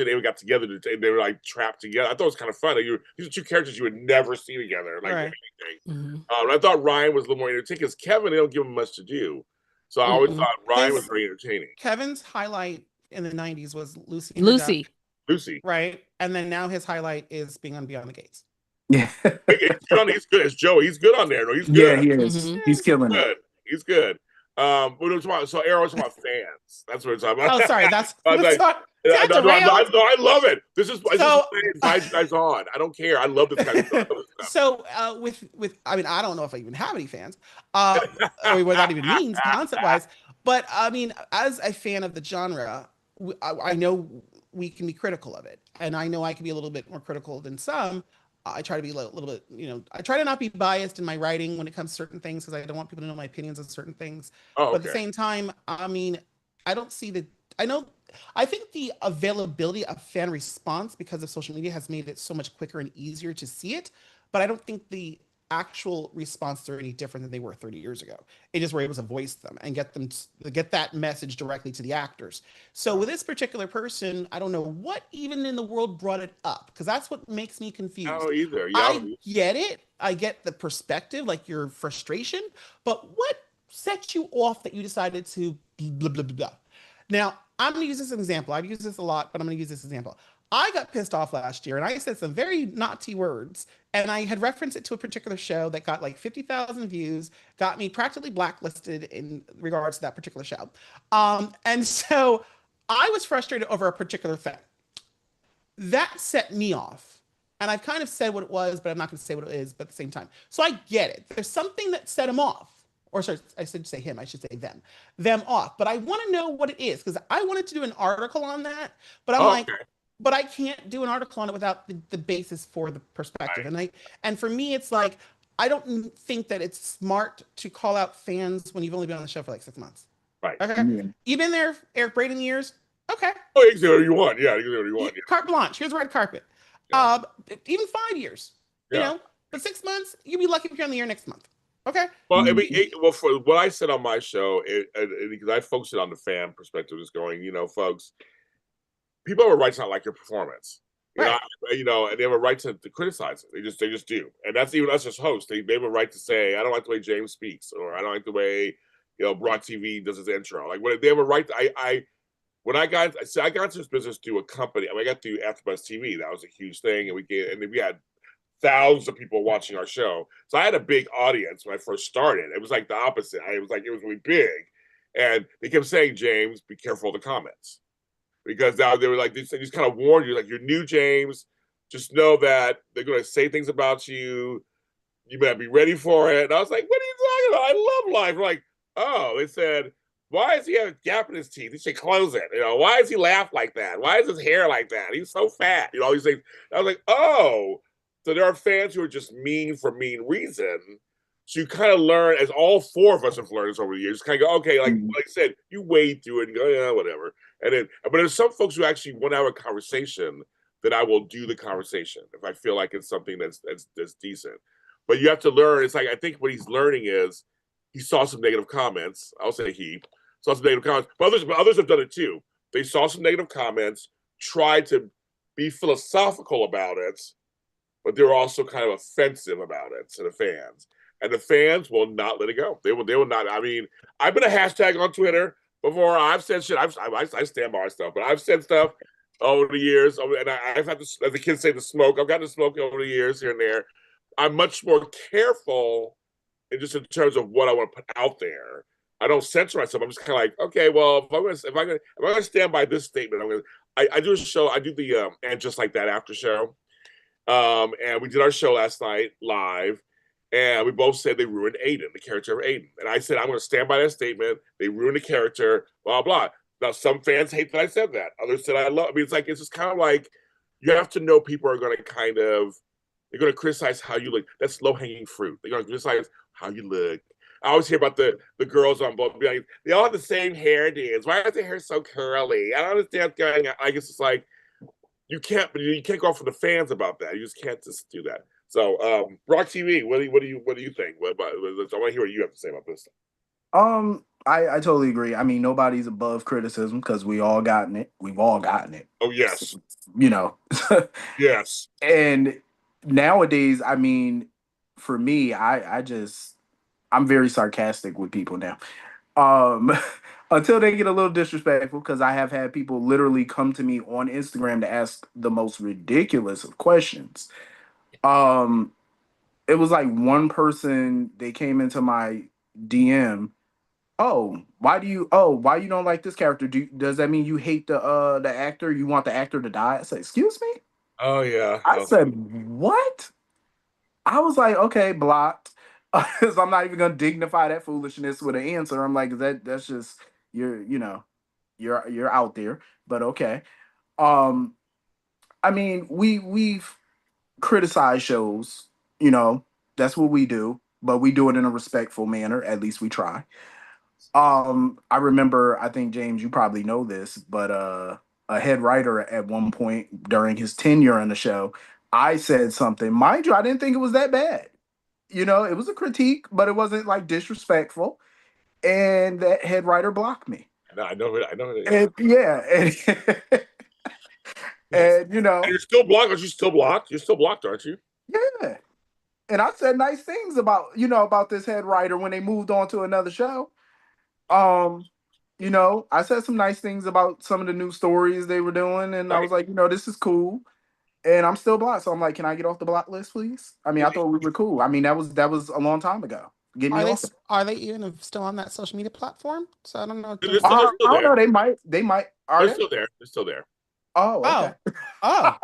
and Ava got together, they were like trapped together. I thought it was kind of fun. These are two characters you would never see together, like anything. I thought Ryan was a little more entertaining because Kevin, they don't give him much to do. So I always thought Ryan was very entertaining. Kevin's highlight in the 90s was Lucy. Right. And then now his highlight is being on Beyond the Gates. Yeah. He's good as Joe. He's good on there. No, he's good. Yeah, he is. He's killing it. He's good. So Errol's about fans. That's what it's talking about. Oh, sorry. That's I love it. This is invite you guys on. I don't care. I love this kind of stuff. So with I mean, I don't know if I even have any fans, or what that even means concept wise. But I mean, as a fan of the genre, I know we can be critical of it. And I know I can be a little bit more critical than some. I try to be a little bit, I try to not be biased in my writing when it comes to certain things because I don't want people to know my opinions on certain things. Oh, But at the okay. same time, I mean, I don't see the, I know, I think the availability of fan response because of social media has made it so much quicker and easier to see it. But I don't think the actual responses are any different than they were 30 years ago. It just were able to voice them and get them to get that message directly to the actors. So with this particular person, I don't know what even in the world brought it up because that's what makes me I confused. don't either. Yeah. I get it. I get the perspective, like your frustration, but what set you off that you decided to blah, blah, blah, blah? Now, I'm going to use this as an example. I've used this a lot, but I'm going to use this example. I got pissed off last year and I said some very naughty words. And I had referenced it to a particular show that got like 50,000 views, got me practically blacklisted in regards to that particular show. And so I was frustrated over a particular thing. That set me off. And I've kind of said what it was, but I'm not going to say what it is, but at the same time. So I get it. There's something that set him off. Or sorry, I should say him, I should say them off. But I want to know what it is because I wanted to do an article on that, but I'm like, Okay. but I can't do an article on it without the basis for the perspective. Right. And for me, it's like I don't think that it's smart to call out fans when you've only been on the show for like 6 months. Right. Okay, Yeah. you've been there, Eric Braeden years. Okay, Oh, you can do whatever you want. Yeah, you can do whatever you want. Yeah. carte blanche. Here's the red carpet. Yeah. Even 5 years. You Yeah. know, but 6 months, you'd be lucky if you're on the air next month. Okay. Well, I mean, well, for what I said on my show, because I focused it on the fan perspective, is going, folks, people have a right to not like your performance. Right. And they have a right to criticize it. They just do, and that's even us as hosts. They have a right to say, I don't like the way James speaks, or I don't like the way Broad TV does his intro. Like when they have a right. When I got into this business through a company. I got through AfterBuzz TV. That was a huge thing, and we had thousands of people watching our show. So I had a big audience when I first started. It was like the opposite. It was really big. And they kept saying, James, be careful of the comments. Because now they were like, they just kind of warned you, like, you're new, James. Just know that they're going to say things about you. You better be ready for it. And I was like, what are you talking about? I love life. Like, oh, they said, why does he have a gap in his teeth? He should close it. Why does he laugh like that? Why is his hair like that? He's so fat. All these things. I was like, oh. So there are fans who are just mean for mean reason. So you kind of learn, as all four of us have learned this over the years, kind of go, okay, like I said, you wade through it and go, yeah, whatever. But there's some folks who actually want to have a conversation that I will do the conversation if I feel like it's something that's decent. But you have to learn. It's like, I think what he's learning is he saw some negative comments. I'll say he saw some negative comments, but others have done it too. They saw some negative comments, tried to be philosophical about it, but they were also kind of offensive about it to the fans. And the fans will not let it go. They will not. I mean, I've been a hashtag on Twitter before. I've said shit. I stand by my stuff, but I've said stuff over the years. And I've had to, as the kids say, the smoke. I've gotten to smoke over the years here and there. I'm much more careful just in terms of what I want to put out there. I don't censor myself. I'm just kind of like, okay, well, if I'm gonna stand by this statement, I do a show. I do the And Just Like That after show. And we did our show last night live, and we both said they ruined Aiden, the character of Aiden. And I said, I'm going to stand by that statement. They ruined the character, blah, blah. Now, some fans hate that I said that. Others said I love it. I mean, it's just kind of like, you have to know people are going to they're going to criticize how you look. That's low-hanging fruit. They're going to criticize how you look. I always hear about the girls on both. Like, they all have the same hairdos. Why is their hair so curly? I don't understand what's going on. I guess it's like, you can't go off for the fans about that. You just can't just do that. So, Rock TV, what do you think? I want to hear what you have to say about this. I totally agree. I mean, nobody's above criticism because we all gotten it. We've all gotten it. Oh yes, yes. And nowadays, I mean, for me, I'm very sarcastic with people now. Until they get a little disrespectful, because I have had people literally come to me on Instagram to ask the most ridiculous of questions. It was like one person, they came into my DM. Why you don't like this character? Does that mean you hate the actor? You want the actor to die? I said, excuse me? Oh yeah. I said, what? I was like, okay, blocked. So I'm not even gonna dignify that foolishness with an answer. I'm like, that's just you're out there, but okay. Um, I mean, we've criticized shows, you know, that's what we do, but we do it in a respectful manner. At least we try. I remember, I think James, you probably know this, but a head writer at one point during his tenure on the show, I said something. Mind you, I didn't think it was that bad. You know, it was a critique, but it wasn't like disrespectful. And that head writer blocked me. I know it. And yeah, and you And know, you're still blocked. Aren't you still blocked? You're still blocked, aren't you? yeah. And I said nice things about, you know, about this head writer when they moved on to another show. Um, you know, I said some nice things about some of the new stories they were doing, and I was like, you know, this is cool. And I'm still blocked, so I'm like, can I get off the block list, please? I mean, I thought we were cool. I mean, that was a long time ago. Get me off. Are they even still on that social media platform? So I don't know. They're still I don't know. there. They might. Are They're they? still there. They're still there. Oh, okay. Oh.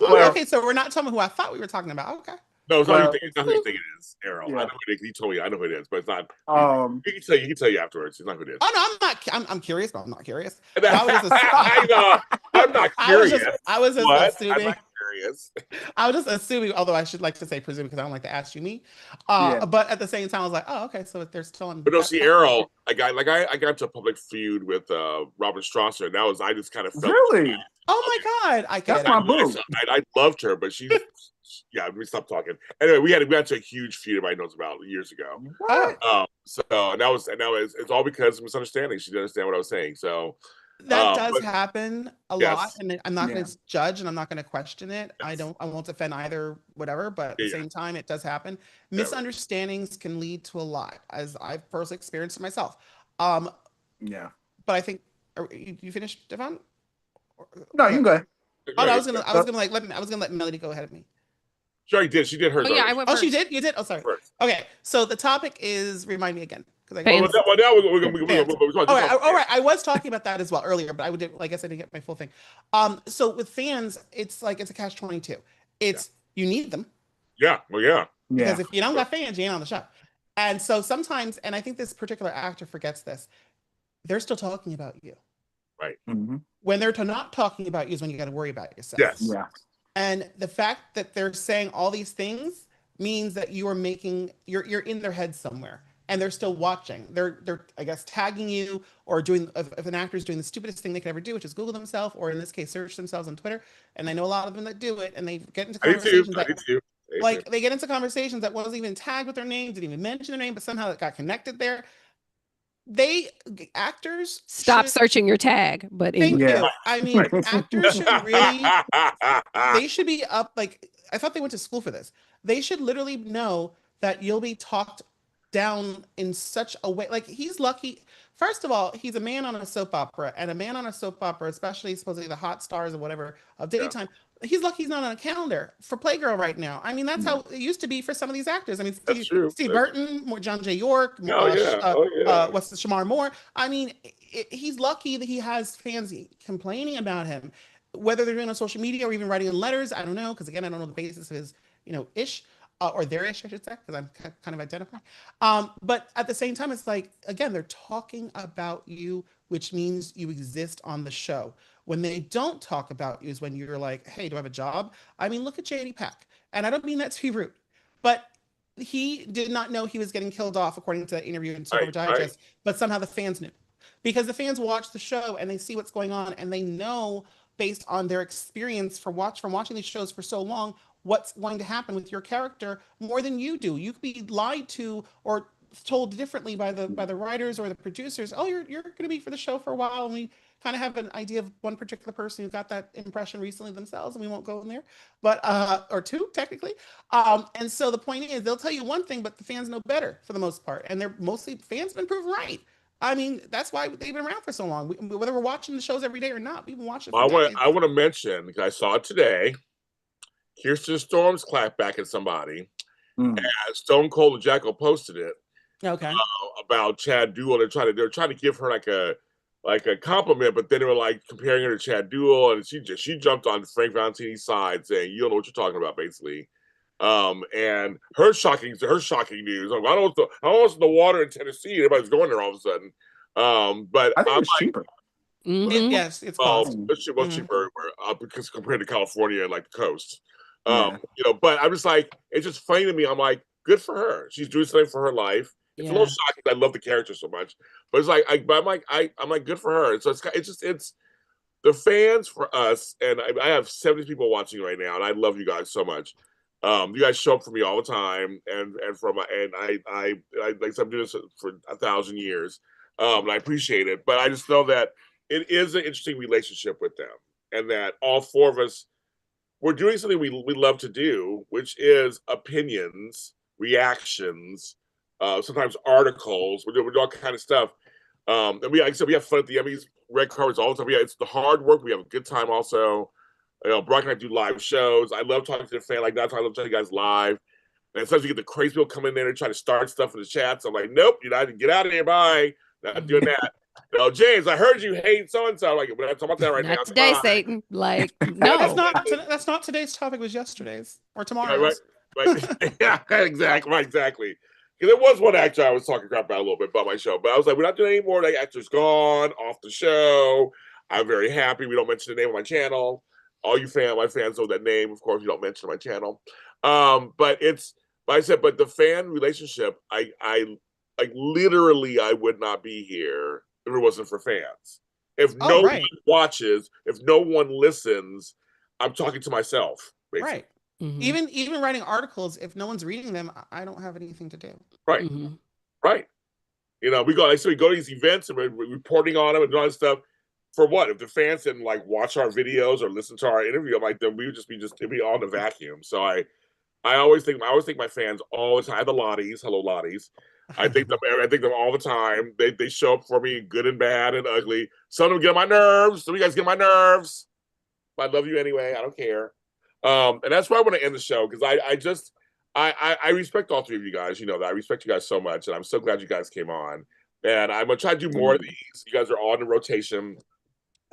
Well- Okay, so we're not talking who I thought we were talking about. Okay. No, it's not Well- who you think it is, Errol. Yeah. I know who it is. He told me I know who it is, but it's not. He can tell you afterwards. It's not who it is. Oh no, I'm not. I'm curious, but I'm not curious. I know. I'm not curious. I was just What? assuming. I'm not curious. I was just assuming, although I should like to say presume because I don't like to ask you me. Yeah. But at the same time, I was like, oh, okay, so they're still on. But no, see, Errol, I got into a public feud with Robin Strasser, and I just kind of felt Really? Oh my God, I get That's it. my boo. I loved her, but she's yeah. Let me stop talking. Anyway, we got into a huge feud. Everybody knows about years ago. What? So it's all because of misunderstanding. She didn't understand what I was saying. So That does happen a Yes. lot, and I'm not Yeah. going to judge, and I'm not going to question it. Yes. I won't defend either, whatever. But at the Yeah. same time, it does happen. Misunderstandings can lead to a lot, as I've personally experienced it myself. Yeah. But I think you finished, Devon? No, you can go ahead. Oh, no, I was gonna let Melody go ahead of me. She already did. She did hers. Oh yeah, I already. went Oh, first. she did. You did. Oh, sorry. First. Okay, so the topic is remind me again because Fans. Well, now we're going all right. I was talking about that as well earlier, but I guess I didn't get my full thing. So with fans, it's like it's a catch-22. It's you need them Yeah. Well, yeah. because Yeah. if you don't got fans, you ain't on the show. And so sometimes, and I think this particular actor forgets this, they're still talking about you. Mhm. When they're not talking about you is when you got to worry about yourself. Yes. Yeah. And the fact that they're saying all these things means that you are making you're in their head somewhere, and they're still watching. They're I guess tagging you or doing if an actor is doing the stupidest thing they could ever do, which is Google themselves or in this case search themselves on Twitter. And I know a lot of them that do it, and they get into I do too. conversations I that do too. like they get into conversations that wasn't even tagged with their name, didn't even mention their name, but somehow it got connected there. Actors Stop should- searching your tag. But Thank Yeah. you. I mean, actors should really they should be up like I thought they went to school for this. They should literally know that you'll be talked down in such a way. Like he's lucky. First of all, he's a man on a soap opera, and a man on a soap opera, especially supposedly the hot stars or whatever of daytime. He's lucky he's not on a calendar for Playgirl right now. I mean, that's how it used to be for some of these actors. I mean, That's true. Steve Burton, more John J. York, what's the Shamar Moore. I mean, he's lucky that he has fans complaining about him, whether they're doing it on social media or even writing in letters. I don't know, because again, I don't know the basis of his, ish. Or their ish, I should say, because I'm kind of identifying. But at the same time, it's like, again, they're talking about you, which means you exist on the show. When they don't talk about you is when you're like, hey, do I have a job? I mean, look at JD Pack. And I don't mean that to be rude, but he did not know he was getting killed off, according to that interview in Super Digest, but somehow the fans knew. Because the fans watch the show and they see what's going on and they know based on their experience from watching these shows for so long, what's going to happen with your character more than you do. You could be lied to or told differently by the writers or the producers. Oh, you're going to be for the show for a while, and we kind of have an idea of one particular person who got that impression recently themselves, and we won't go in there, but or two technically. And so the point is, they'll tell you one thing, but the fans know better for the most part, and they're mostly fans been proven right. I mean, that's why they've been around for so long. Whether we're watching the shows every day or not, we've been watching. I want to mention because I saw it today. Kirsten Storms clapped back at somebody. And Stone Cold and Jacko posted it. Okay. About Chad Duell. They're trying to give her like a compliment, but then they were like comparing her to Chad Duell, and she jumped on Frank Valentini's side saying, "You don't know what you're talking about," basically. And her shocking news. I don't know what's in the water in Tennessee. Everybody's going there all of a sudden. But I think it's cheaper. Mhm. Yes, it's cost. It's cheaper everywhere, because compared to California and like the coast. Yeah. But I'm just like, it's just funny to me. I'm like, good for her. She's doing something for her life. It's a little Yeah. shocking. I love the character so much, but it's like, I'm like, good for her. And so it's the fans for us, and I have 70 people watching right now, and I love you guys so much. You guys show up for me all the time, and like I said, I'm doing this for 1,000 years, and I appreciate it. But I just know that it is an interesting relationship with them, and that all four of us, we're doing something we love to do, which is opinions, reactions, sometimes articles. We're doing all kind of stuff. And like I said, we have fun at the Emmys, red carpets all the time. Yeah, it's the hard work. We have a good time also. Brock and I do live shows. I love talking to the fan like that. I love talking to you guys live. And sometimes you get the crazy people coming in there and try to start stuff in the chats. I'm like, nope, you know, get out of here. Bye. Not doing that. James, I heard you hate so and so. Like, we're not talking about that right now. Not today, Bye. Satan. Like, That's no. that's not today's topic. It was yesterday's or Right, tomorrow's. right. Yeah, exactly. Right, exactly. Because there was one actor I was talking crap about a little bit about my show, but I was like, we're not doing any more. That actor's gone off the show. I'm very happy. We don't mention the name of my channel. All you my fans know that name. Of course, you don't mention my channel. But I said, but the fan relationship, I like literally, I would not be here if it wasn't for fans. If no one watches, if no one listens, I'm talking to myself, basically. Right. Mhm. Even writing articles, if no one's reading them, I don't have anything to do. Right. Mhm. Right. We go to these events and we're reporting on them and all that stuff. For what? If the fans didn't like watch our videos or listen to our interview, I'm like, then we would it'd be all in a vacuum. So I always think my fans all the time. The Lotties, hello Lotties. I think them all the time. They show up for me, good and bad and ugly. Some of them get on my nerves. Some of you guys get on my nerves. But I love you anyway. I don't care. And that's why I want to end the show, because I respect all three of you guys. You know that I respect you guys so much, and I'm so glad you guys came on. And I'm gonna try to do more of these. You guys are all in rotation.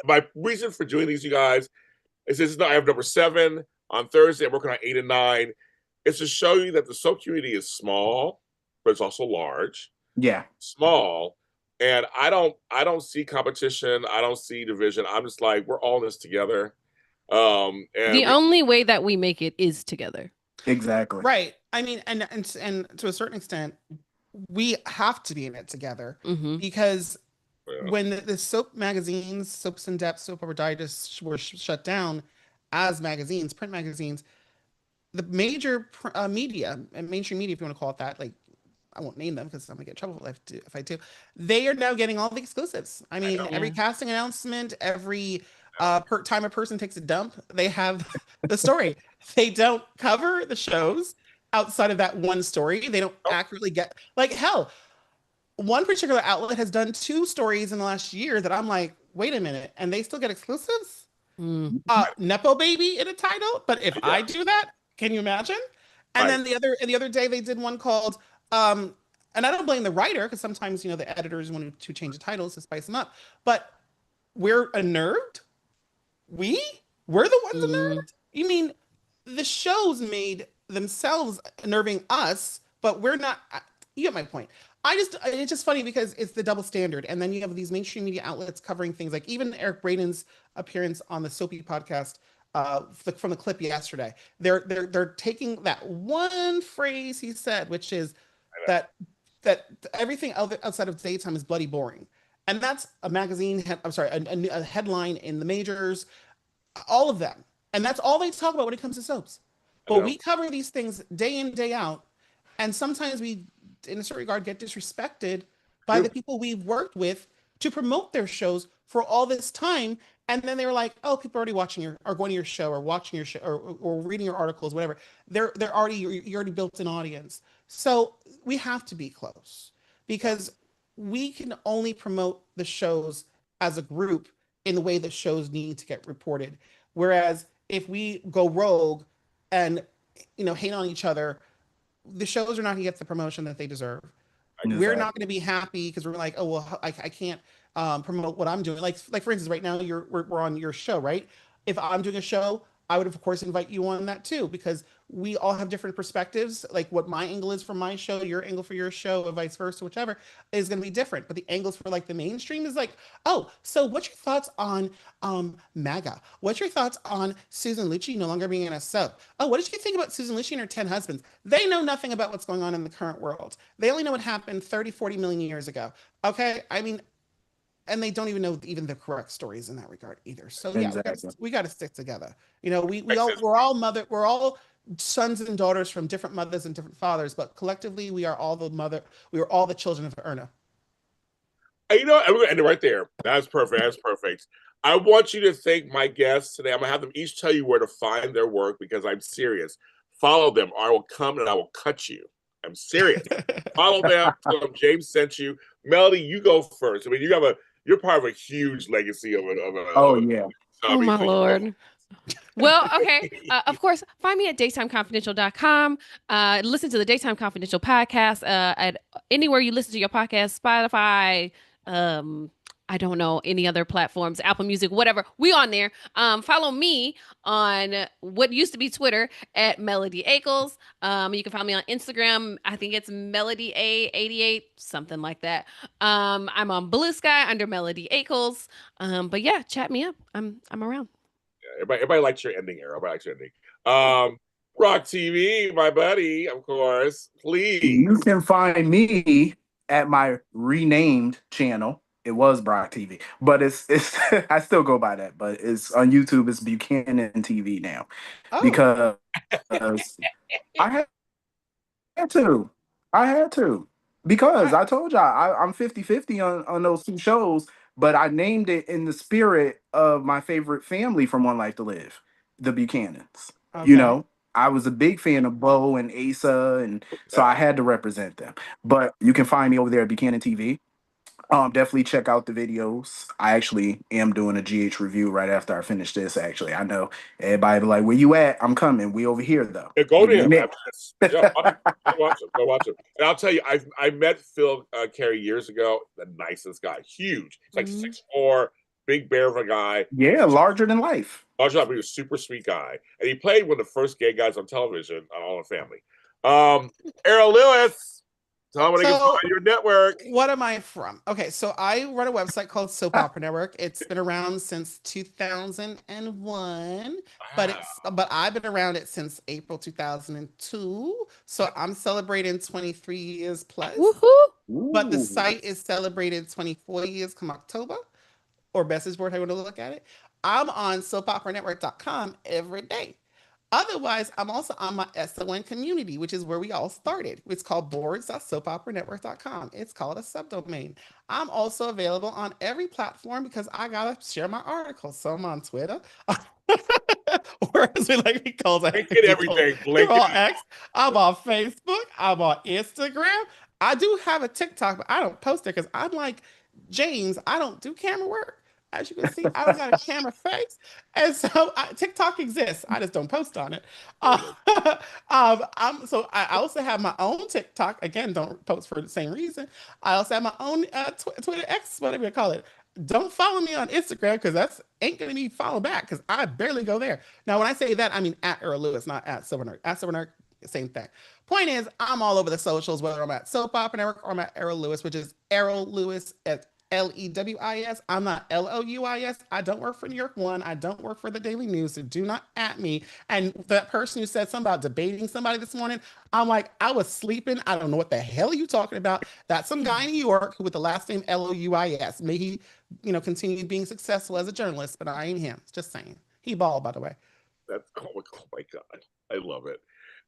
My reason for doing these, you guys, is I have number 7 on Thursday. I'm working on 8 and 9. It's to show you that the soap community is small, but it's also large. Yeah. Small. And I don't see competition. I don't see division. I'm just like, we're all in this together. And The only way that we make it is together. Exactly. Right. I mean, and to a certain extent, we have to be in it together, because when the soap magazines, Soaps in Depth, Soap Opera Digest were shut down as magazines, print magazines, the major media and mainstream media, if you want to call it that, like, I won't name them because I'm gonna get in trouble if I do. They are now getting all the exclusives. I mean, every casting announcement, every time a person takes a dump, they have the story. They don't cover the shows outside of that one story. They don't accurately get, like, hell, one particular outlet has done 2 stories in the last year that I'm like, wait a minute, and they still get exclusives? Nepo baby in a title, but if I do that, can you imagine? And then the other day they did one called and I don't blame the writer, because sometimes, you know, the editors wanted to change the titles to spice them up, but we're unnerved. We're the ones unnerved. You mean the shows made themselves unnerving us, but we're not. You get my point. It's just funny because it's the double standard, and then you have these mainstream media outlets covering things like even Eric Braden's appearance on the Soapy podcast from the clip yesterday. They're taking that one phrase he said, which is that everything outside of daytime is bloody boring, and that's a magazine. I'm sorry, a headline in the majors, all of them, and that's all they talk about when it comes to soaps. But we cover these things day in, day out, and sometimes we, in a certain regard, get disrespected by the people we've worked with to promote their shows for all this time. And then they were like, "Oh, people are already watching or going to your show, or watching your show, or reading your articles, whatever. They're already you're already built an audience." So we have to be close, because we can only promote the shows as a group in the way the shows need to get reported. Whereas if we go rogue and, you know, hate on each other, the shows are not going to get the promotion that they deserve. We're not going to be happy because we're like, oh well, I can't promote what I'm doing. Like for instance, right now we're on your show, right? If I'm doing a show, I would of course invite you on that too, because we all have different perspectives. Like what my angle is for my show, your angle for your show, or vice versa, whichever is going to be different. But the angles for like the mainstream is like, oh, so what's your thoughts on MAGA? What's your thoughts on Susan Lucci no longer being in a soap? Oh, what did you think about Susan Lucci and her 10 husbands? They know nothing about what's going on in the current world. They only know what happened 30, 40 million years ago. Okay? I mean, and they don't even know even the correct stories in that regard either. So yeah, Exactly. we got to stick together. You know, Makes sense. we're all sons and daughters from different mothers and different fathers, but collectively we are all we are all the children of Erna. And you know, I'm going to end it right there. That's perfect. That's perfect. I want you to thank my guests today. I'm going to have them each tell you where to find their work because I'm serious. Follow them or I will come and I will cut you. I'm serious. Follow them. Tell them James sent you. Melody, you go first. I mean, you're part of a huge legacy of Yeah. Oh my Lord. Well, okay. Of course, find me at daytimeconfidential.com. Listen to the Daytime Confidential podcast at anywhere you listen to your podcast, Spotify, I don't know, any other platforms, Apple Music, whatever. We on there. Follow me on what used to be Twitter at Melodie Aikels. You can find me on Instagram. I think it's Melodie A88, something like that. I'm on Blue Sky under Melodie Aikels. But yeah, chat me up. I'm around. Everybody likes your ending, Arrow. Everybody likes your ending. Rock TV, my buddy, of course. Please. You can find me at my renamed channel. It was Brock TV, but it's I still go by that, but it's on YouTube. It's Buchanan TV now because I had to. I had to because I told y'all I'm 50-50 on those two shows, but I named it in the spirit of my favorite family from One Life to Live, the Buchanans. Okay. You know, I was a big fan of Bo and Asa, and so I had to represent them. But you can find me over there at Buchanan TV. Definitely check out the videos. I actually am doing a GH review right after I finish this. Actually, I know everybody be like, "Where you at? I'm coming. We over here though." Yeah, go to him after this. Yeah, watch him. Go watch him. And I'll tell you, I met Phil Carey years ago. The nicest guy, huge. He's like 6'4", big bear of a guy. Yeah, larger than life. Larger than life. He was a super sweet guy, and he played one of the first gay guys on television on All in the Family. Errol Lewis. Tell me can find your network. What am I from? Okay, so I run a website called Soap Opera Network. It's been around since 2001, but I've been around it since April 2002. So I'm celebrating 23 years plus. Woohoo! But the site is celebrated 24 years come October, or best is word how you want to look at it. I'm on soapopernetwork.com every day. Otherwise, I'm also on my SON community, which is where we all started. It's called boards.soapopernetwork.com. It's called a subdomain. I'm also available on every platform because I gotta share my articles. So I'm on Twitter, or as we like to call it, everything. X. I'm on Facebook. I'm on Instagram. I do have a TikTok, but I don't post it because I'm like James. I don't do camera work. As you can see, I don't got a camera face. And so TikTok exists. I just don't post on it. I also have my own TikTok. Again, don't post for the same reason. I also have my own Twitter X, whatever you call it. Don't follow me on Instagram because that's ain't going to be followed back because I barely go there. Now, when I say that, I mean at Errol Lewis, not at Silver Nerd. At Silver Nerd, same thing. Point is, I'm all over the socials, whether I'm at Soap Opera Network or I'm at Errol Lewis, which is Errol Lewis at Lewis. I'm not Louis. I don't work for New York One. I don't work for the Daily News. So do not at me. And that person who said something about debating somebody this morning, I'm like, I was sleeping. I don't know what the hell are you talking about. That's some guy in New York who with the last name Louis. May he, continue being successful as a journalist, but I ain't him. Just saying. He bald, by the way. Oh my God. I love it.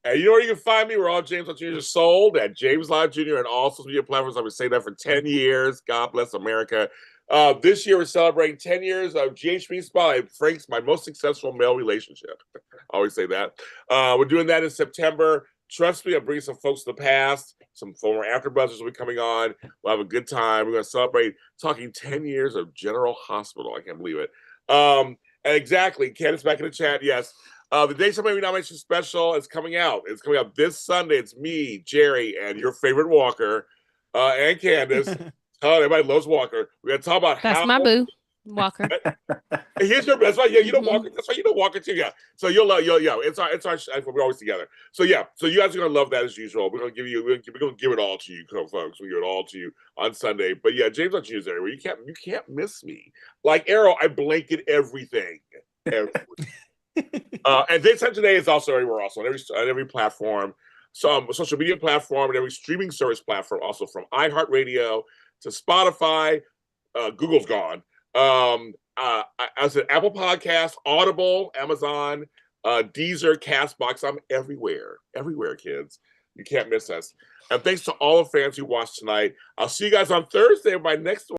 And you know where you can find me? We're all James Lott Jr. sold at James Lott Jr. and all social media platforms. I've been saying that for 10 years. God bless America. This year we're celebrating 10 years of GHB Spotlight, Frank's my most successful male relationship. I always say that. We're doing that in September. Trust me, I'm bringing some folks to the past. Some former AfterBuzzers will be coming on. We'll have a good time. We're going to celebrate talking 10 years of General Hospital. I can't believe it. And exactly, Candace back in the chat. Yes. The Daytime Emmy nomination special is coming out. It's coming out this Sunday. It's me, Jerry, and your favorite Walker, and Candace. Everybody loves Walker. We're going to talk about That's my boo. Walker. Here's your that's why you know Mhm. Walker. That's why you know Walker too. Yeah. So you'll it's our we're always together. So yeah. So you guys are gonna love that as usual. We're gonna give it all to you, folks. We give it all to you on Sunday. But yeah, James on Tuesday. Where you can't miss me. Like Errol, I blanket everything. And Daytime Today is also everywhere, also on every platform, some social media platform, and every streaming service platform, also from iHeartRadio to Spotify. Google's gone. I said Apple Podcasts, Audible, Amazon, Deezer, Castbox. I'm everywhere, kids. You can't miss us. And thanks to all the fans who watched tonight. I'll see you guys on Thursday. My next one.